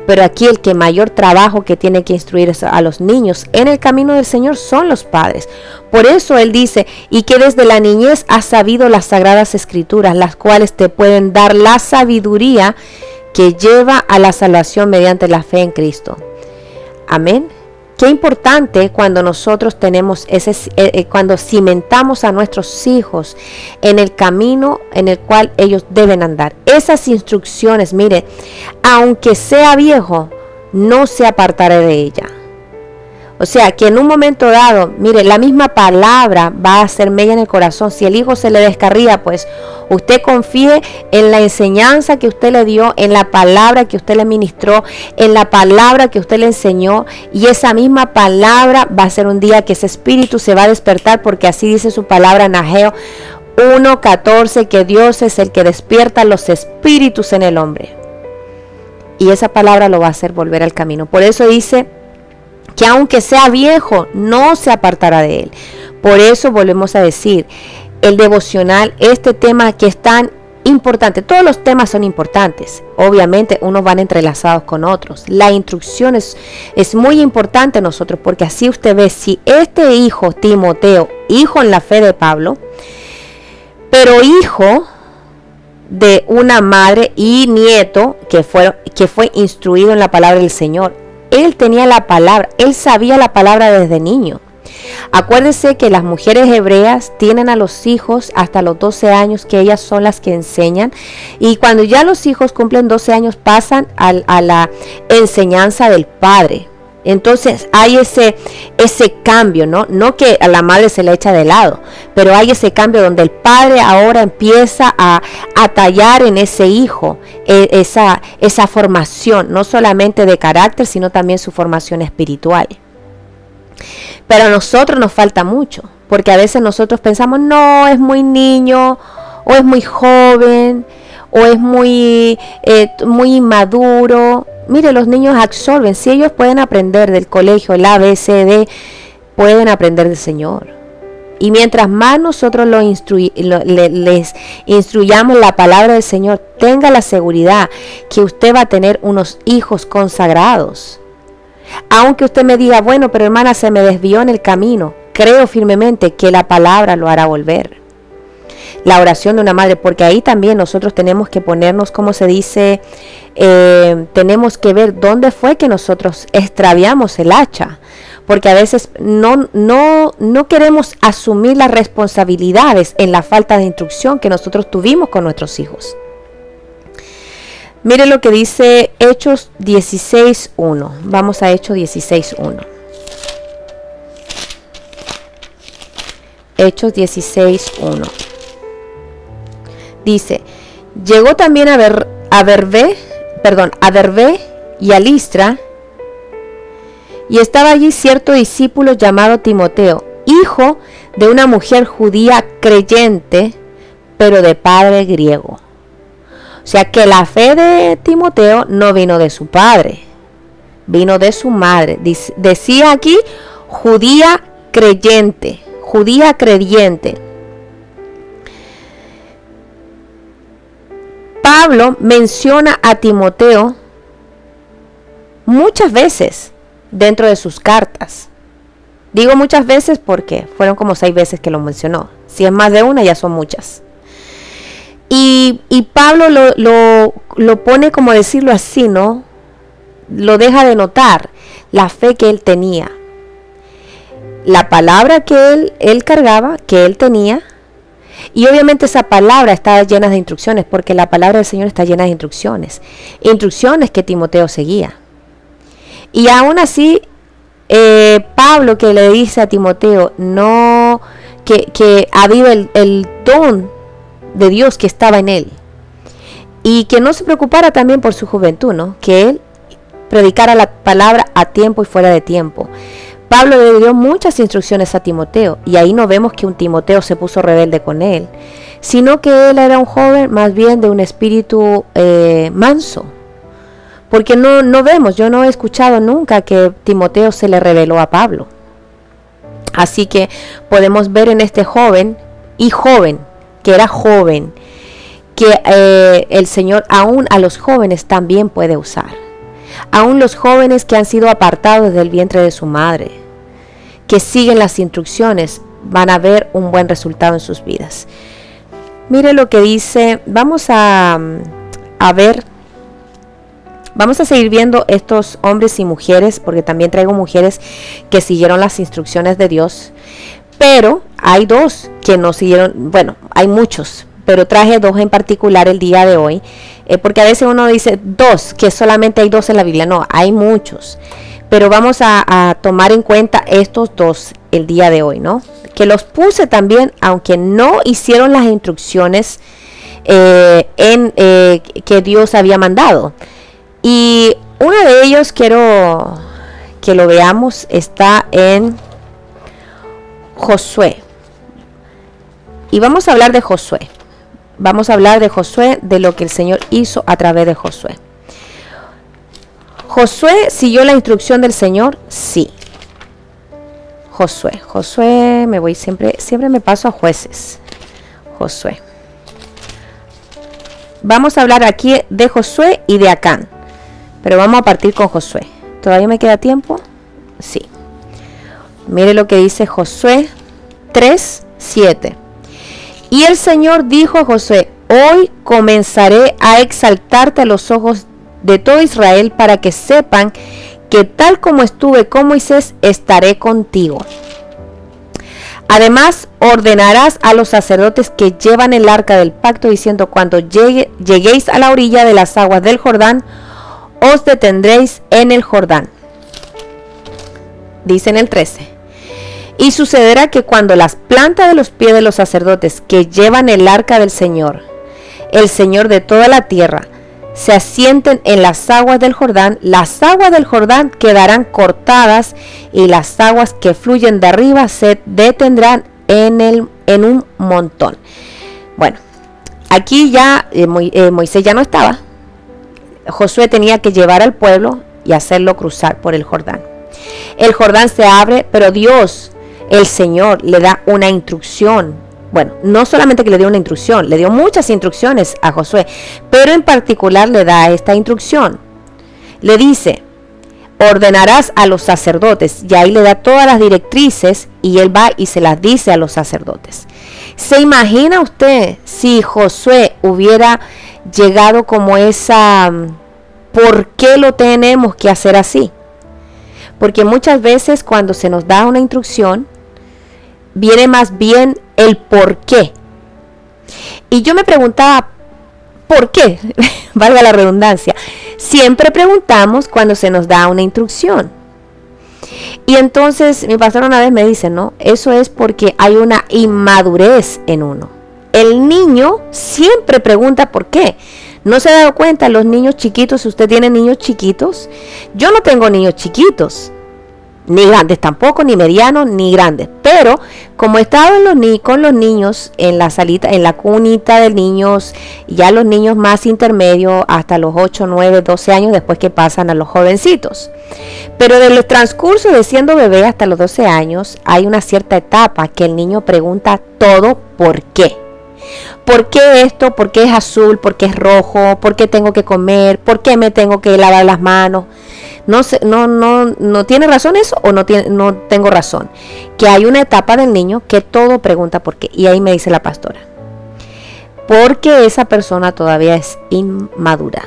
Speaker 1: Pero aquí el que mayor trabajo que tiene que instruir a los niños en el camino del Señor son los padres. Por eso Él dice, y que desde la niñez has sabido las sagradas escrituras, las cuales te pueden dar la sabiduría que lleva a la salvación mediante la fe en Cristo. Amén. Qué importante cuando nosotros tenemos cuando cimentamos a nuestros hijos en el camino en el cual ellos deben andar. Esas instrucciones, mire, aunque sea viejo, no se apartará de ella. O sea, que en un momento dado, mire, la misma palabra va a hacer mella en el corazón. Si el hijo se le descarría, pues usted confíe en la enseñanza que usted le dio, en la palabra que usted le ministró, en la palabra que usted le enseñó. Y esa misma palabra va a ser un día que ese espíritu se va a despertar, porque así dice su palabra en Ageo 1:14, que Dios es el que despierta los espíritus en el hombre. Y esa palabra lo va a hacer volver al camino. Por eso dice que aunque sea viejo, no se apartará de él. Por eso volvemos a decir, el devocional, este tema que es tan importante, todos los temas son importantes, obviamente unos van entrelazados con otros. La instrucción es muy importante en nosotros, porque así usted ve, si este hijo, Timoteo, hijo en la fe de Pablo, pero hijo de una madre y nieto que fue instruido en la palabra del Señor. Él tenía la palabra, él sabía la palabra desde niño. Acuérdese que las mujeres hebreas tienen a los hijos hasta los 12 años, que ellas son las que enseñan. Y cuando ya los hijos cumplen 12 años, pasan a la enseñanza del padre. Entonces hay ese cambio, no que a la madre se le echa de lado, pero hay ese cambio donde el padre ahora empieza a tallar en ese hijo esa formación, no solamente de carácter, sino también su formación espiritual. Pero a nosotros nos falta mucho, porque a veces nosotros pensamos, no, es muy niño, o es muy joven, o es muy inmaduro. Mire, los niños absorben. Si ellos pueden aprender del colegio, el A, B, C, D, pueden aprender del Señor. Y mientras más nosotros les instruyamos la palabra del Señor, tenga la seguridad que usted va a tener unos hijos consagrados. Aunque usted me diga, bueno, pero hermana, se me desvió en el camino, creo firmemente que la palabra lo hará volver. La oración de una madre, porque ahí también nosotros tenemos que ponernos, como se dice, tenemos que ver dónde fue que nosotros extraviamos el hacha, porque a veces no queremos asumir las responsabilidades en la falta de instrucción que nosotros tuvimos con nuestros hijos. Mire lo que dice Hechos 16:1. Vamos a Hechos 16:1. Hechos 16:1. Dice, llegó también a Derbe y a Listra, y estaba allí cierto discípulo llamado Timoteo, hijo de una mujer judía creyente, pero de padre griego. O sea que la fe de Timoteo no vino de su padre, vino de su madre. Decía aquí judía creyente. Pablo menciona a Timoteo muchas veces dentro de sus cartas. Digo muchas veces porque fueron como 6 veces que lo mencionó. Si es más de una, ya son muchas. Y Pablo lo pone, como decirlo así, ¿no? Lo deja de notar, la fe que él tenía. La palabra que él cargaba, que él tenía. Y obviamente esa palabra está llena de instrucciones, porque la palabra del Señor está llena de instrucciones. Instrucciones que Timoteo seguía. Y aún así, Pablo, que le dice a Timoteo, no, que aviva el don de Dios que estaba en él. Y que no se preocupara también por su juventud, ¿no? Que él predicara la palabra a tiempo y fuera de tiempo. Pablo le dio muchas instrucciones a Timoteo, y ahí no vemos que un Timoteo se puso rebelde con él, sino que él era un joven más bien de un espíritu manso. Porque no vemos, yo no he escuchado nunca que Timoteo se le rebeló a Pablo. Así que podemos ver en este joven, que era joven, que el Señor aún a los jóvenes también puede usar. Aún los jóvenes que han sido apartados del vientre de su madre, que siguen las instrucciones, van a ver un buen resultado en sus vidas. Mire lo que dice, vamos a ver. Vamos a seguir viendo estos hombres y mujeres, porque también traigo mujeres que siguieron las instrucciones de Dios. Pero hay dos que no siguieron, bueno, hay muchos, pero traje dos en particular el día de hoy. Porque a veces uno dice dos, que solamente hay dos en la Biblia. No, hay muchos. Pero vamos a tomar en cuenta estos dos el día de hoy, ¿no? Que los puse también, aunque no hicieron las instrucciones que Dios había mandado. Y uno de ellos quiero que lo veamos, está en Josué. Y vamos a hablar de Josué. Vamos a hablar de Josué, de lo que el Señor hizo a través de Josué. ¿Josué siguió la instrucción del Señor? Sí. Josué, me voy siempre me paso a Jueces. Josué. Vamos a hablar aquí de Josué y de Acán. Pero vamos a partir con Josué. ¿Todavía me queda tiempo? Sí. Mire lo que dice Josué 3:7. Y el Señor dijo a Josué: hoy comenzaré a exaltarte a los ojos de todo Israel, para que sepan que tal como estuve con Moisés, estaré contigo. Además, ordenarás a los sacerdotes que llevan el arca del pacto, diciendo: cuando lleguéis a la orilla de las aguas del Jordán, os detendréis en el Jordán. Dice en el 13. Y sucederá que cuando las plantas de los pies de los sacerdotes que llevan el arca del Señor, el Señor de toda la tierra, se asienten en las aguas del Jordán, las aguas del Jordán quedarán cortadas, y las aguas que fluyen de arriba se detendrán en un montón. Bueno, aquí ya Moisés ya no estaba. Josué tenía que llevar al pueblo y hacerlo cruzar por el Jordán. El Jordán se abre, pero Dios, el Señor, le da una instrucción. Bueno, no solamente que le dio una instrucción, le dio muchas instrucciones a Josué, pero en particular le da esta instrucción. Le dice: ordenarás a los sacerdotes, y ahí le da todas las directrices, y él va y se las dice a los sacerdotes. ¿Se imagina usted si Josué hubiera llegado como esa, ¿por qué lo tenemos que hacer así? Porque muchas veces cuando se nos da una instrucción, viene más bien el por qué. Y yo me preguntaba, ¿por qué? Valga la redundancia. Siempre preguntamos cuando se nos da una instrucción. Y entonces mi pastor una vez me dice, no, eso es porque hay una inmadurez en uno. El niño siempre pregunta por qué. ¿No se ha dado cuenta los niños chiquitos? Si usted tiene niños chiquitos, yo no tengo niños chiquitos, ni grandes tampoco, ni medianos, ni grandes. Pero como he estado con los niños en la salita, en la cunita de niños, ya los niños más intermedios hasta los 8, 9, 12 años, después que pasan a los jovencitos. Pero de los transcurso de siendo bebé hasta los 12 años, hay una cierta etapa que el niño pregunta todo por qué. ¿Por qué esto? ¿Por qué es azul? ¿Por qué es rojo? ¿Por qué tengo que comer? ¿Por qué me tengo que lavar las manos? No tiene razón eso, o no tengo razón. Que hay una etapa del niño que todo pregunta por qué. Y ahí me dice la pastora: porque esa persona todavía es inmadura.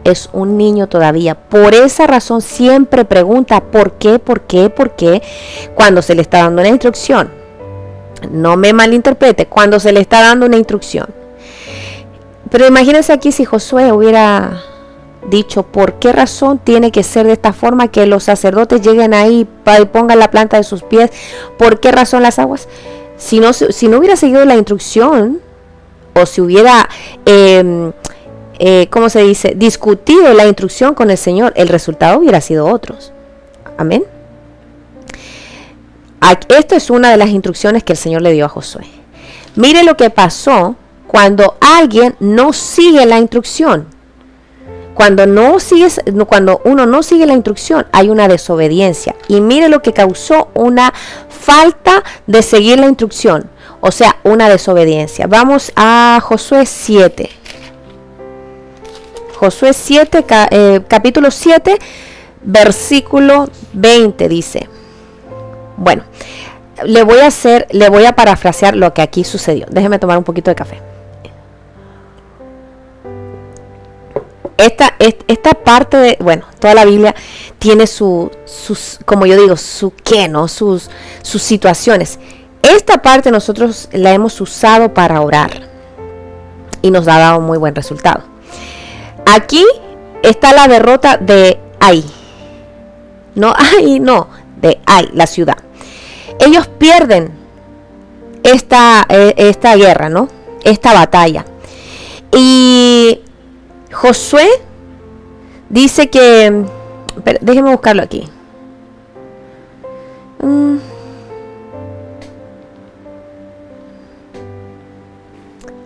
Speaker 1: Es un niño todavía. Por esa razón siempre pregunta por qué, cuando se le está dando una instrucción. No me malinterprete, cuando se le está dando una instrucción. Pero imagínense aquí si Josué hubiera dicho por qué razón tiene que ser de esta forma, que los sacerdotes lleguen ahí y pongan la planta de sus pies, por qué razón las aguas. Si no hubiera seguido la instrucción, o si hubiera ¿cómo se dice? Discutido la instrucción con el Señor, el resultado hubiera sido otro. Amén. Esta es una de las instrucciones que el Señor le dio a Josué. Mire lo que pasó cuando alguien no sigue la instrucción. Cuando uno no sigue la instrucción, hay una desobediencia. Y mire lo que causó una falta de seguir la instrucción. O sea, una desobediencia. Vamos a Josué 7. Josué 7, capítulo 7, versículo 20 dice. Bueno, le voy a parafrasear lo que aquí sucedió. Déjeme tomar un poquito de café. Esta parte de, bueno, toda la Biblia tiene sus, como yo digo, su qué, ¿no? Sus situaciones. Esta parte nosotros la hemos usado para orar y nos ha dado muy buen resultado. Aquí está la derrota de Ai. De Ai, la ciudad. Ellos pierden esta guerra, ¿no? Esta batalla. Y Josué dice que, déjenme buscarlo aquí.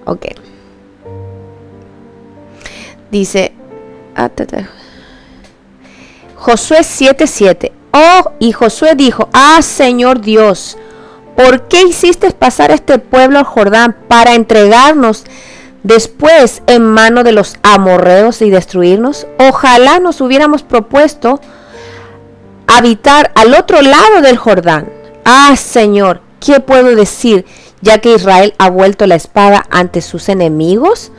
Speaker 1: Ok. Dice Josué 7:7. Oh, y Josué dijo: Ah, Señor Dios, ¿por qué hiciste pasar este pueblo al Jordán para entregarnos después en mano de los amorreos y destruirnos? Ojalá nos hubiéramos propuesto habitar al otro lado del Jordán. Ah, Señor, ¿qué puedo decir, ya que Israel ha vuelto la espada ante sus enemigos?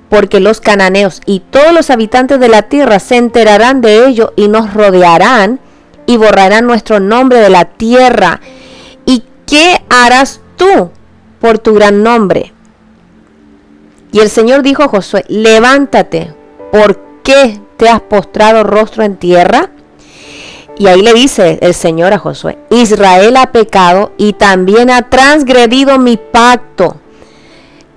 Speaker 1: Porque los cananeos y todos los habitantes de la tierra se enterarán de ello y nos rodearán y borrarán nuestro nombre de la tierra. ¿Y qué harás tú por tu gran nombre? Y el Señor dijo a Josué: levántate, ¿por qué te has postrado rostro en tierra? Y ahí le dice el Señor a Josué: Israel ha pecado y también ha transgredido mi pacto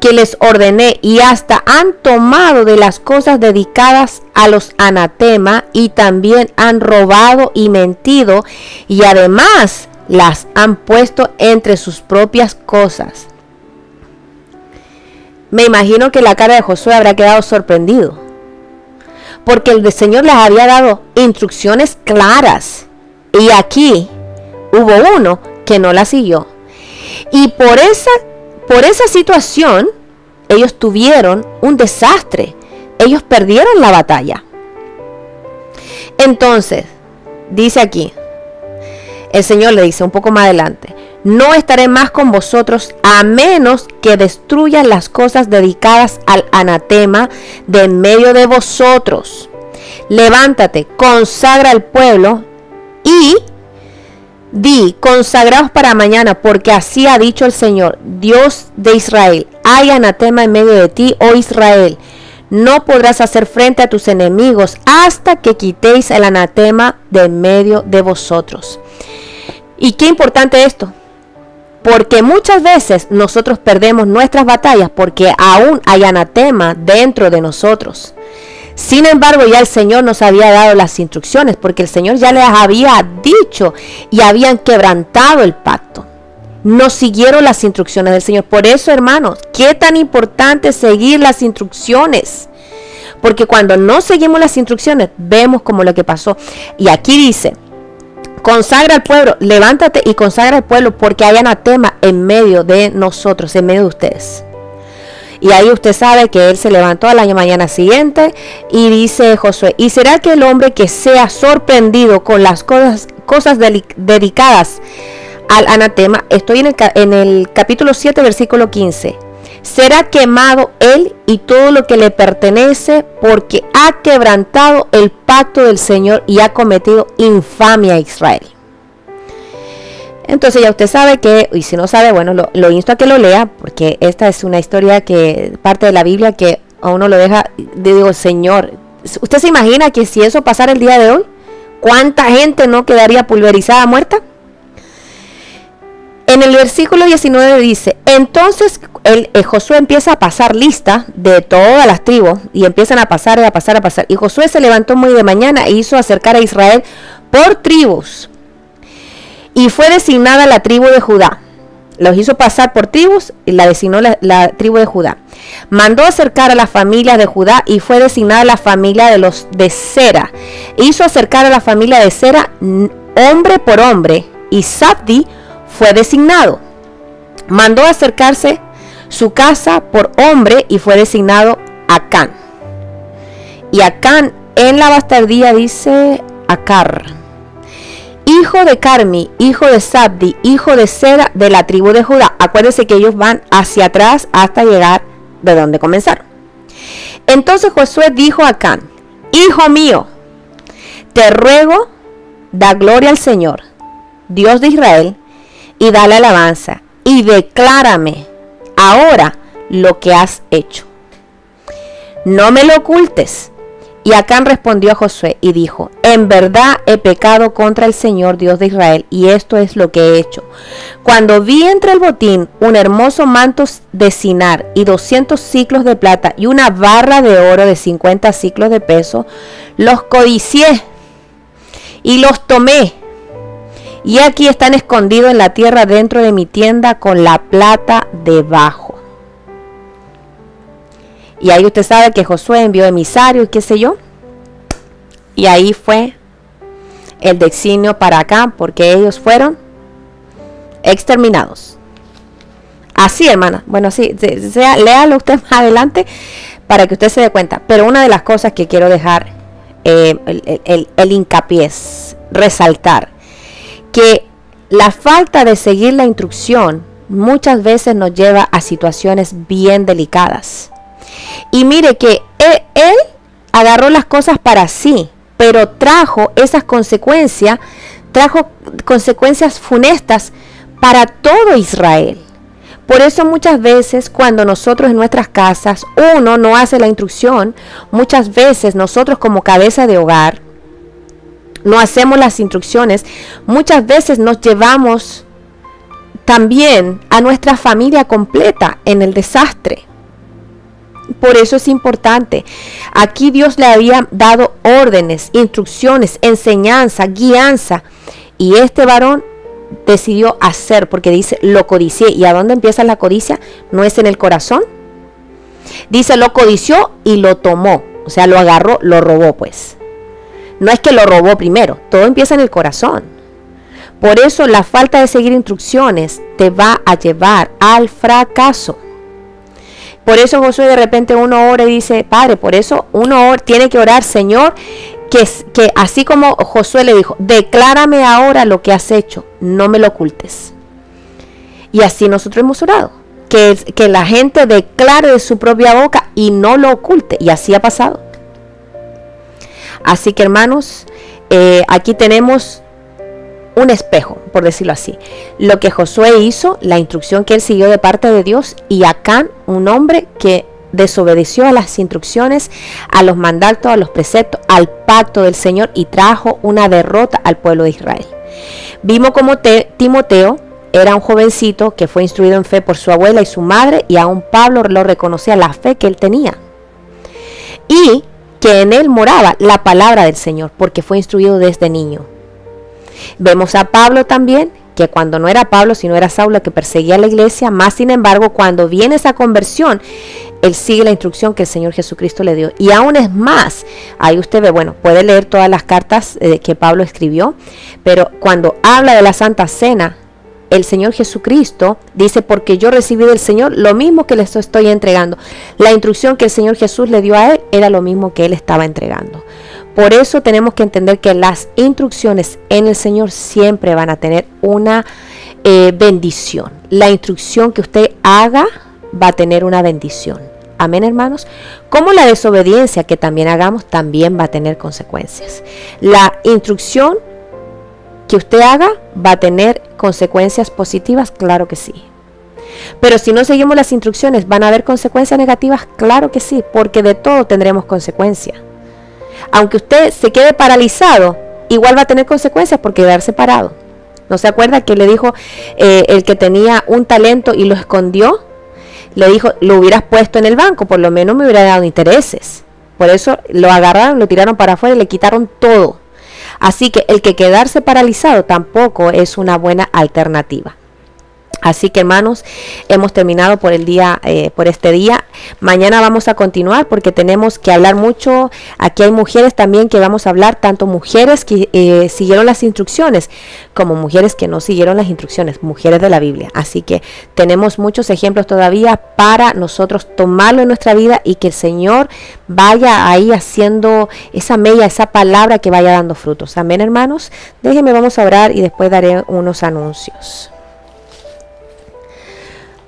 Speaker 1: que les ordené, y hasta han tomado de las cosas dedicadas a los anatema, y también han robado y mentido, y además las han puesto entre sus propias cosas. Me imagino que la cara de Josué habrá quedado sorprendido, porque el Señor les había dado instrucciones claras, y aquí hubo uno que no la siguió. Y por esa situación, ellos tuvieron un desastre. Ellos perdieron la batalla. Entonces, dice aquí, el Señor le dice un poco más adelante: no estaré más con vosotros a menos que destruyan las cosas dedicadas al anatema de en medio de vosotros. Levántate, consagra al pueblo y di: consagraos para mañana, porque así ha dicho el Señor, Dios de Israel: hay anatema en medio de ti, oh Israel. No podrás hacer frente a tus enemigos hasta que quitéis el anatema de en medio de vosotros. Y qué importante esto, porque muchas veces nosotros perdemos nuestras batallas porque aún hay anatema dentro de nosotros. Sin embargo, ya el Señor nos había dado las instrucciones, porque el Señor ya les había dicho y habían quebrantado el pacto. No siguieron las instrucciones del Señor. Por eso, hermanos, qué tan importante es seguir las instrucciones. Porque cuando no seguimos las instrucciones, vemos como lo que pasó. Y aquí dice: consagra al pueblo, levántate y consagra al pueblo, porque hay anatema en medio de nosotros, en medio de ustedes. Y ahí usted sabe que él se levantó a la mañana siguiente y dice Josué: ¿y será que el hombre que sea sorprendido con las cosas dedicadas al anatema? Estoy en el capítulo 7, versículo 15. Será quemado él y todo lo que le pertenece, porque ha quebrantado el pacto del Señor y ha cometido infamia a Israel. Entonces ya usted sabe que, y si no sabe, bueno, lo insto a que lo lea, porque esta es una historia que parte de la Biblia que a uno lo deja, digo, Señor, ¿usted se imagina que si eso pasara el día de hoy, cuánta gente no quedaría pulverizada, muerta? En el versículo 19 dice: entonces Josué empieza a pasar lista de todas las tribus, y empiezan a pasar. Y Josué se levantó muy de mañana e hizo acercar a Israel por tribus. y fue designada la tribu de Judá. Los hizo pasar por tribus y la designó la tribu de Judá. Mandó acercar a las familias de Judá y fue designada la familia de los de Sera. Hizo acercar a la familia de Sera hombre por hombre, y Zabdi fue designado. Mandó acercarse su casa por hombre y fue designado Acán. Y Acán en la bastardía dice Acar, hijo de Carmi, hijo de Zabdi, hijo de Sera, de la tribu de Judá. Acuérdense que ellos van hacia atrás hasta llegar de donde comenzaron. Entonces Josué dijo a Acán: hijo mío, te ruego, da gloria al Señor, Dios de Israel, y dale alabanza, y declárame ahora lo que has hecho. No me lo ocultes. Y Acán respondió a Josué y dijo: en verdad he pecado contra el Señor Dios de Israel, y esto es lo que he hecho. Cuando vi entre el botín un hermoso manto de Sinar y 200 siclos de plata y una barra de oro de 50 siclos de peso, los codicié y los tomé. Y aquí están escondidos en la tierra dentro de mi tienda con la plata debajo. Y ahí usted sabe que Josué envió emisarios y qué sé yo. Y ahí fue el designio para acá, porque ellos fueron exterminados. Así, hermana. Bueno, sí, léalo usted más adelante para que usted se dé cuenta. Pero una de las cosas que quiero dejar el hincapié es resaltar que la falta de seguir la instrucción muchas veces nos lleva a situaciones bien delicadas. Y mire que él agarró las cosas para sí, pero trajo esas consecuencias, trajo consecuencias funestas para todo Israel. Por eso muchas veces cuando nosotros en nuestras casas uno no hace la instrucción, muchas veces nosotros como cabeza de hogar no hacemos las instrucciones, muchas veces nos llevamos también a nuestra familia completa en el desastre. Por eso es importante. Aquí Dios le había dado órdenes, instrucciones, enseñanza, guianza. Y este varón decidió hacer, porque dice, lo codicié. ¿Y a dónde empieza la codicia? ¿No es en el corazón? Dice, lo codició y lo tomó. O sea, lo agarró, lo robó pues. No es que lo robó primero, todo empieza en el corazón. Por eso la falta de seguir instrucciones te va a llevar al fracaso. Por eso Josué de repente uno ora y dice, Padre, por eso uno tiene que orar, Señor, que así como Josué le dijo, declárame ahora lo que has hecho, no me lo ocultes. Y así nosotros hemos orado, que la gente declare de su propia boca y no lo oculte, y así ha pasado. Así que hermanos, aquí tenemos un espejo, por decirlo así. Lo que Josué hizo, la instrucción que él siguió de parte de Dios, y Acán, un hombre que desobedeció a las instrucciones, a los mandatos, a los preceptos, al pacto del Señor, y trajo una derrota al pueblo de Israel. Vimos como Timoteo era un jovencito que fue instruido en fe por su abuela y su madre, y aún Pablo lo reconocía la fe que él tenía. Y que en él moraba la palabra del Señor, porque fue instruido desde niño. Vemos a Pablo también, que cuando no era Pablo, sino era Saulo, que perseguía a la iglesia, más sin embargo, cuando viene esa conversión, él sigue la instrucción que el Señor Jesucristo le dio. Y aún es más, ahí usted ve, bueno, puede leer todas las cartas que Pablo escribió, pero cuando habla de la Santa Cena, el Señor Jesucristo dice, porque yo recibí del Señor lo mismo que les estoy entregando. La instrucción que el Señor Jesús le dio a él era lo mismo que él estaba entregando. Por eso tenemos que entender que las instrucciones en el Señor siempre van a tener una bendición. La instrucción que usted haga va a tener una bendición. Amén, hermanos. Como la desobediencia que también hagamos también va a tener consecuencias. La instrucción que usted haga va a tener consecuencias positivas, claro que sí. Pero si no seguimos las instrucciones, ¿van a haber consecuencias negativas? Claro que sí, porque de todo tendremos consecuencias. Aunque usted se quede paralizado, igual va a tener consecuencias por quedarse parado. ¿No se acuerda que le dijo el que tenía un talento y lo escondió? Le dijo, lo hubieras puesto en el banco, por lo menos me hubiera dado intereses. Por eso lo agarraron, lo tiraron para afuera y le quitaron todo. Así que el que quedarse paralizado tampoco es una buena alternativa. Así que hermanos, hemos terminado por este día. Mañana vamos a continuar porque tenemos que hablar mucho. Aquí hay mujeres también que vamos a hablar, tanto mujeres que siguieron las instrucciones como mujeres que no siguieron las instrucciones, mujeres de la Biblia. Así que tenemos muchos ejemplos todavía para nosotros tomarlo en nuestra vida y que el Señor vaya ahí haciendo esa mella, esa palabra que vaya dando frutos. Amén, hermanos. Déjenme, vamos a orar y después daré unos anuncios.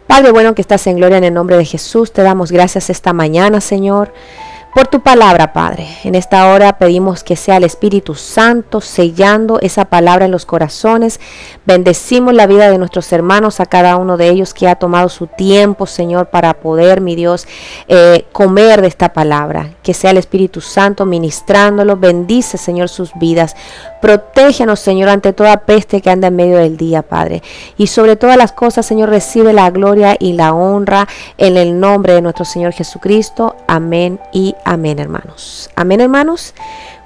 Speaker 1: Padre bueno que estás en gloria, en el nombre de Jesús, te damos gracias esta mañana, Señor, por tu palabra, Padre. En esta hora pedimos que sea el Espíritu Santo sellando esa palabra en los corazones. Bendecimos la vida de nuestros hermanos, a cada uno de ellos que ha tomado su tiempo, Señor, para poder, mi Dios, comer de esta palabra. Que sea el Espíritu Santo ministrándolo. Bendice, Señor, sus vidas. Protégenos, Señor, ante toda peste que anda en medio del día, Padre. Y sobre todas las cosas, Señor, recibe la gloria y la honra en el nombre de nuestro Señor Jesucristo. Amén y amén, hermanos. Amén, hermanos.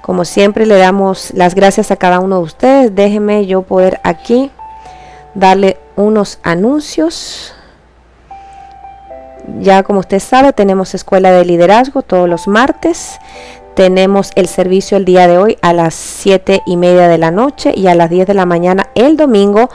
Speaker 1: Como siempre, le damos las gracias a cada uno de ustedes. Déjenme yo poder aquí darle unos anuncios. Ya como usted sabe, tenemos escuela de liderazgo todos los martes. Tenemos el servicio el día de hoy a las 7:30 de la noche y a las 10 de la mañana el domingo.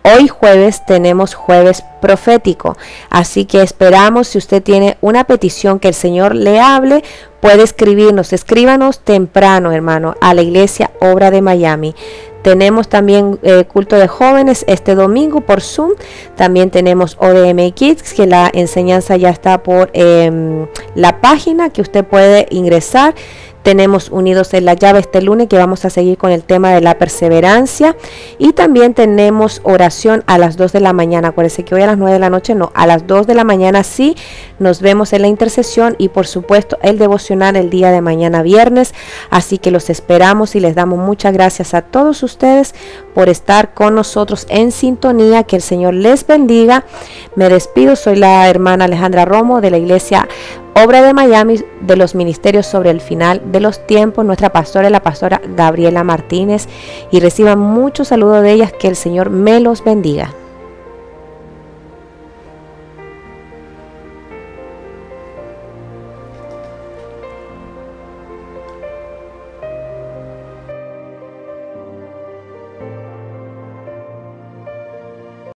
Speaker 1: Hoy jueves tenemos jueves profético, así que esperamos, si usted tiene una petición que el Señor le hable, puede escribirnos, escríbanos temprano, hermano, a la iglesia Obra de Miami. Tenemos también culto de jóvenes este domingo por Zoom. También tenemos ODM Kids, que la enseñanza ya está por la página que usted puede ingresar. Tenemos Unidos en la Llave este lunes, que vamos a seguir con el tema de la perseverancia. Y también tenemos oración a las 2 de la mañana. Acuérdense que hoy a las 9 de la noche no, a las 2 de la mañana sí. Nos vemos en la intercesión y por supuesto el devocional el día de mañana viernes. Así que los esperamos y les damos muchas gracias a todos ustedes por estar con nosotros en sintonía. Que el Señor les bendiga. Me despido, soy la hermana Alejandra Romo de la iglesia Obra de Miami, de los ministerios sobre el final de los tiempos. Nuestra pastora es la pastora Gabriela Martínez, y reciban muchos saludos de ellas. Que el Señor me los bendiga.